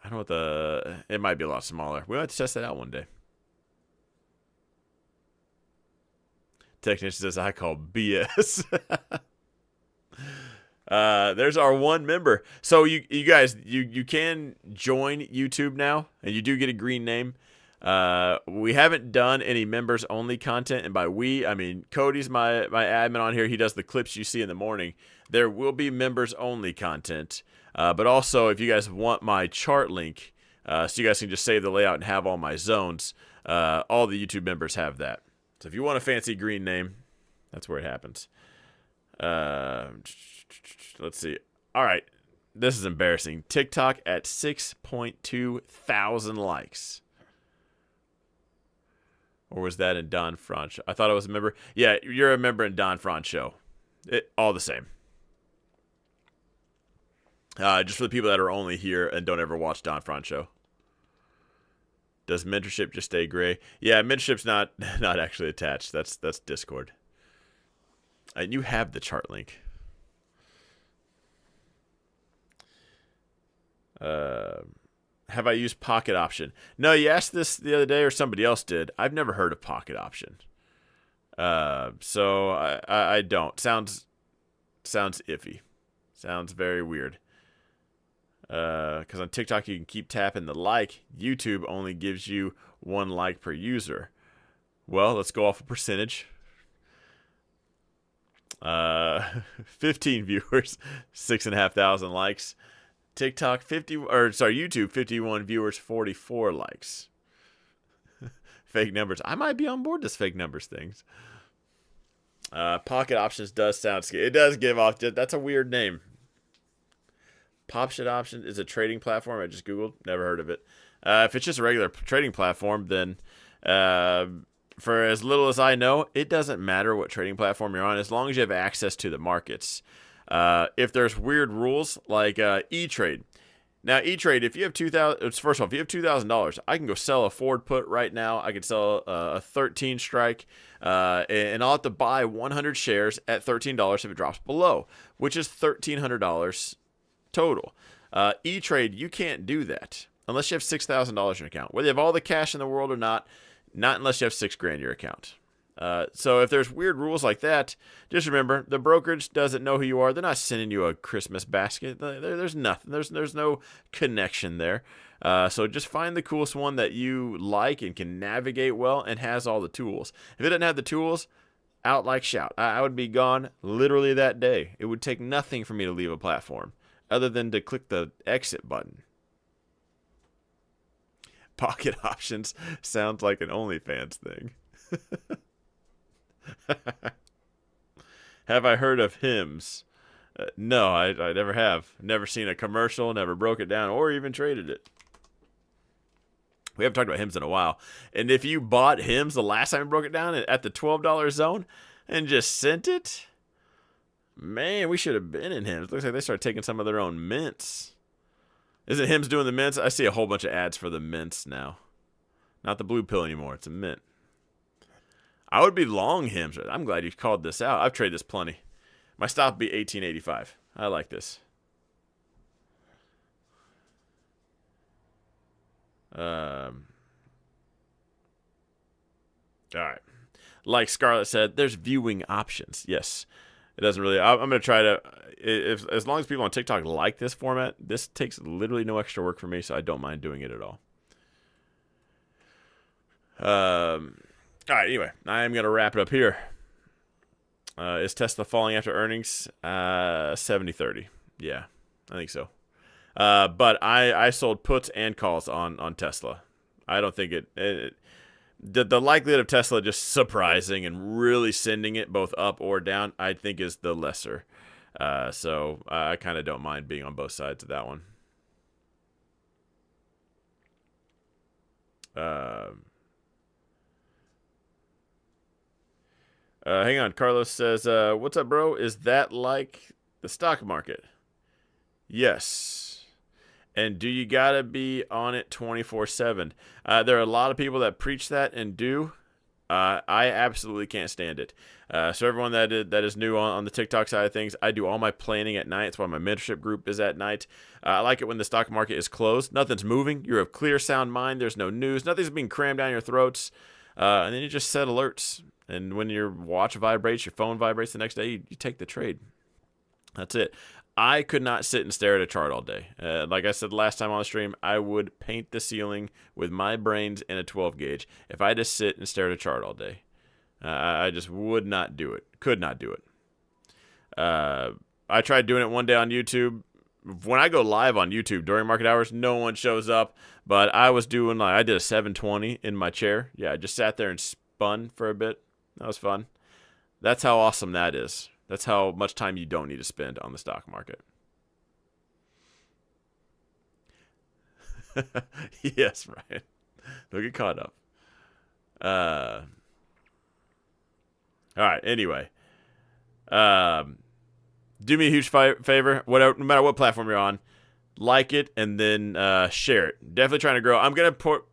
I don't know it might be a lot smaller. We'll have to test that out one day. Technician says I call BS. There's our one member. So you guys, you can join YouTube now, and you do get a green name. We haven't done any members only content, and by we I mean Cody's my admin on here. He does the clips you see in the morning. There will be members only content, but also if you guys want my chart link, so you guys can just save the layout and have all my zones, all the YouTube members have that. So if you want a fancy green name, that's where it happens. Let's see. All right, this is embarrassing. TikTok at 6.2 thousand likes. Or was that in Don Fran show? I thought I was a member. Yeah, you're a member in Don Fran show. All the same. Just for the people that are only here and don't ever watch Don Fran show. Does mentorship just stay gray? Yeah, mentorship's not actually attached. That's Discord. And you have the chart link. Have I used Pocket Option? No, you asked this the other day, or somebody else did. I've never heard of Pocket Option. So I don't. Sounds iffy. Sounds very weird. Because on TikTok you can keep tapping the like. YouTube only gives you 1 like per user. Well, let's go off a percentage. 15 viewers, 6,500 likes. TikTok YouTube 51 viewers, 44 likes. Fake numbers. I might be on board this fake numbers things. Pocket Options does sound scary. It does give off. That's a weird name. Popshit Options is a trading platform. I just googled. Never heard of it. If it's just a regular trading platform, then for as little as I know, it doesn't matter what trading platform you're on as long as you have access to the markets. If there's weird rules like E-Trade. Now, E-Trade, if you have first of all, if you have $2,000, I can go sell a forward put right now. I can sell a 13 strike, and I'll have to buy 100 shares at $13 if it drops below, which is $1,300 total. E-Trade, you can't do that unless you have $6,000 in your account. Whether you have all the cash in the world or not unless you have $6,000 in your account. So if there's weird rules like that, just remember the brokerage doesn't know who you are. They're not sending you a Christmas basket. There's nothing. There's no connection there. So just find the coolest one that you like and can navigate well and has all the tools. If it doesn't have the tools, out like shout. I would be gone literally that day. It would take nothing for me to leave a platform other than to click the exit button. Pocket Options sounds like an OnlyFans thing. Have I heard of hymns? No, I never have. Never seen a commercial, never broke it down, or even traded it. We haven't talked about hymns in a while. And if you bought hymns the last time we broke it down at the $12 zone and just sent it, man, we should have been in hymns. Looks like they started taking some of their own mints. Isn't hymns doing the mints? I see a whole bunch of ads for the mints now. Not the blue pill anymore. It's a mint. I would be long Hims. I'm glad you called this out. I've traded this plenty. My stop would be 1885. I like this. All right. Like Scarlett said, there's viewing options. Yes. It doesn't really. I'm going to try to. As long as people on TikTok like this format, this takes literally no extra work for me, so I don't mind doing it at all. All right. Anyway, I am going to wrap it up here. Is Tesla falling after earnings? 70-30. Yeah, I think so. But I sold puts and calls on Tesla. I don't think the likelihood of Tesla just surprising and really sending it both up or down, I think, is the lesser. So I kind of don't mind being on both sides of that one. Hang on. Carlos says, what's up, bro? Is that like the stock market? Yes. And do you got to be on it 24/7? There are a lot of people that preach that and do. I absolutely can't stand it. So everyone that is new on the TikTok side of things, I do all my planning at night. That's why my mentorship group is at night. I like it when the stock market is closed. Nothing's moving. You're of clear, sound mind. There's no news. Nothing's being crammed down your throats. And then you just set alerts. And when your watch vibrates, your phone vibrates the next day, you take the trade. That's it. I could not sit and stare at a chart all day. Like I said last time on the stream, I would paint the ceiling with my brains in a 12 gauge if I just sit and stare at a chart all day. I just would not do it. Could not do it. I tried doing it one day on YouTube. When I go live on YouTube during market hours, no one shows up. But I was doing I did a 720 in my chair. Yeah, I just sat there and spun for a bit. That was fun. That's how awesome that is. That's how much time you don't need to spend on the stock market. Yes, Ryan. Don't get caught up. All right. Anyway, do me a huge favor. No matter what platform you're on, like it and then share it. Definitely trying to grow. I'm gonna put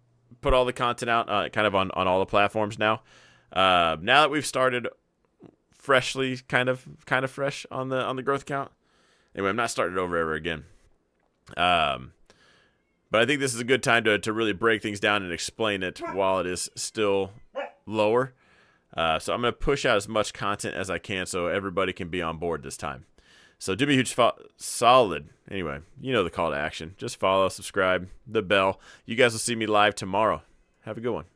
all the content out kind of on all the platforms now. Now that we've started freshly, kind of fresh on the growth account. Anyway, I'm not starting it over ever again. But I think this is a good time to really break things down and explain it while it is still lower. So I'm going to push out as much content as I can so everybody can be on board this time. So do me a huge solid. Anyway, you know the call to action. Just follow, subscribe, the bell. You guys will see me live tomorrow. Have a good one.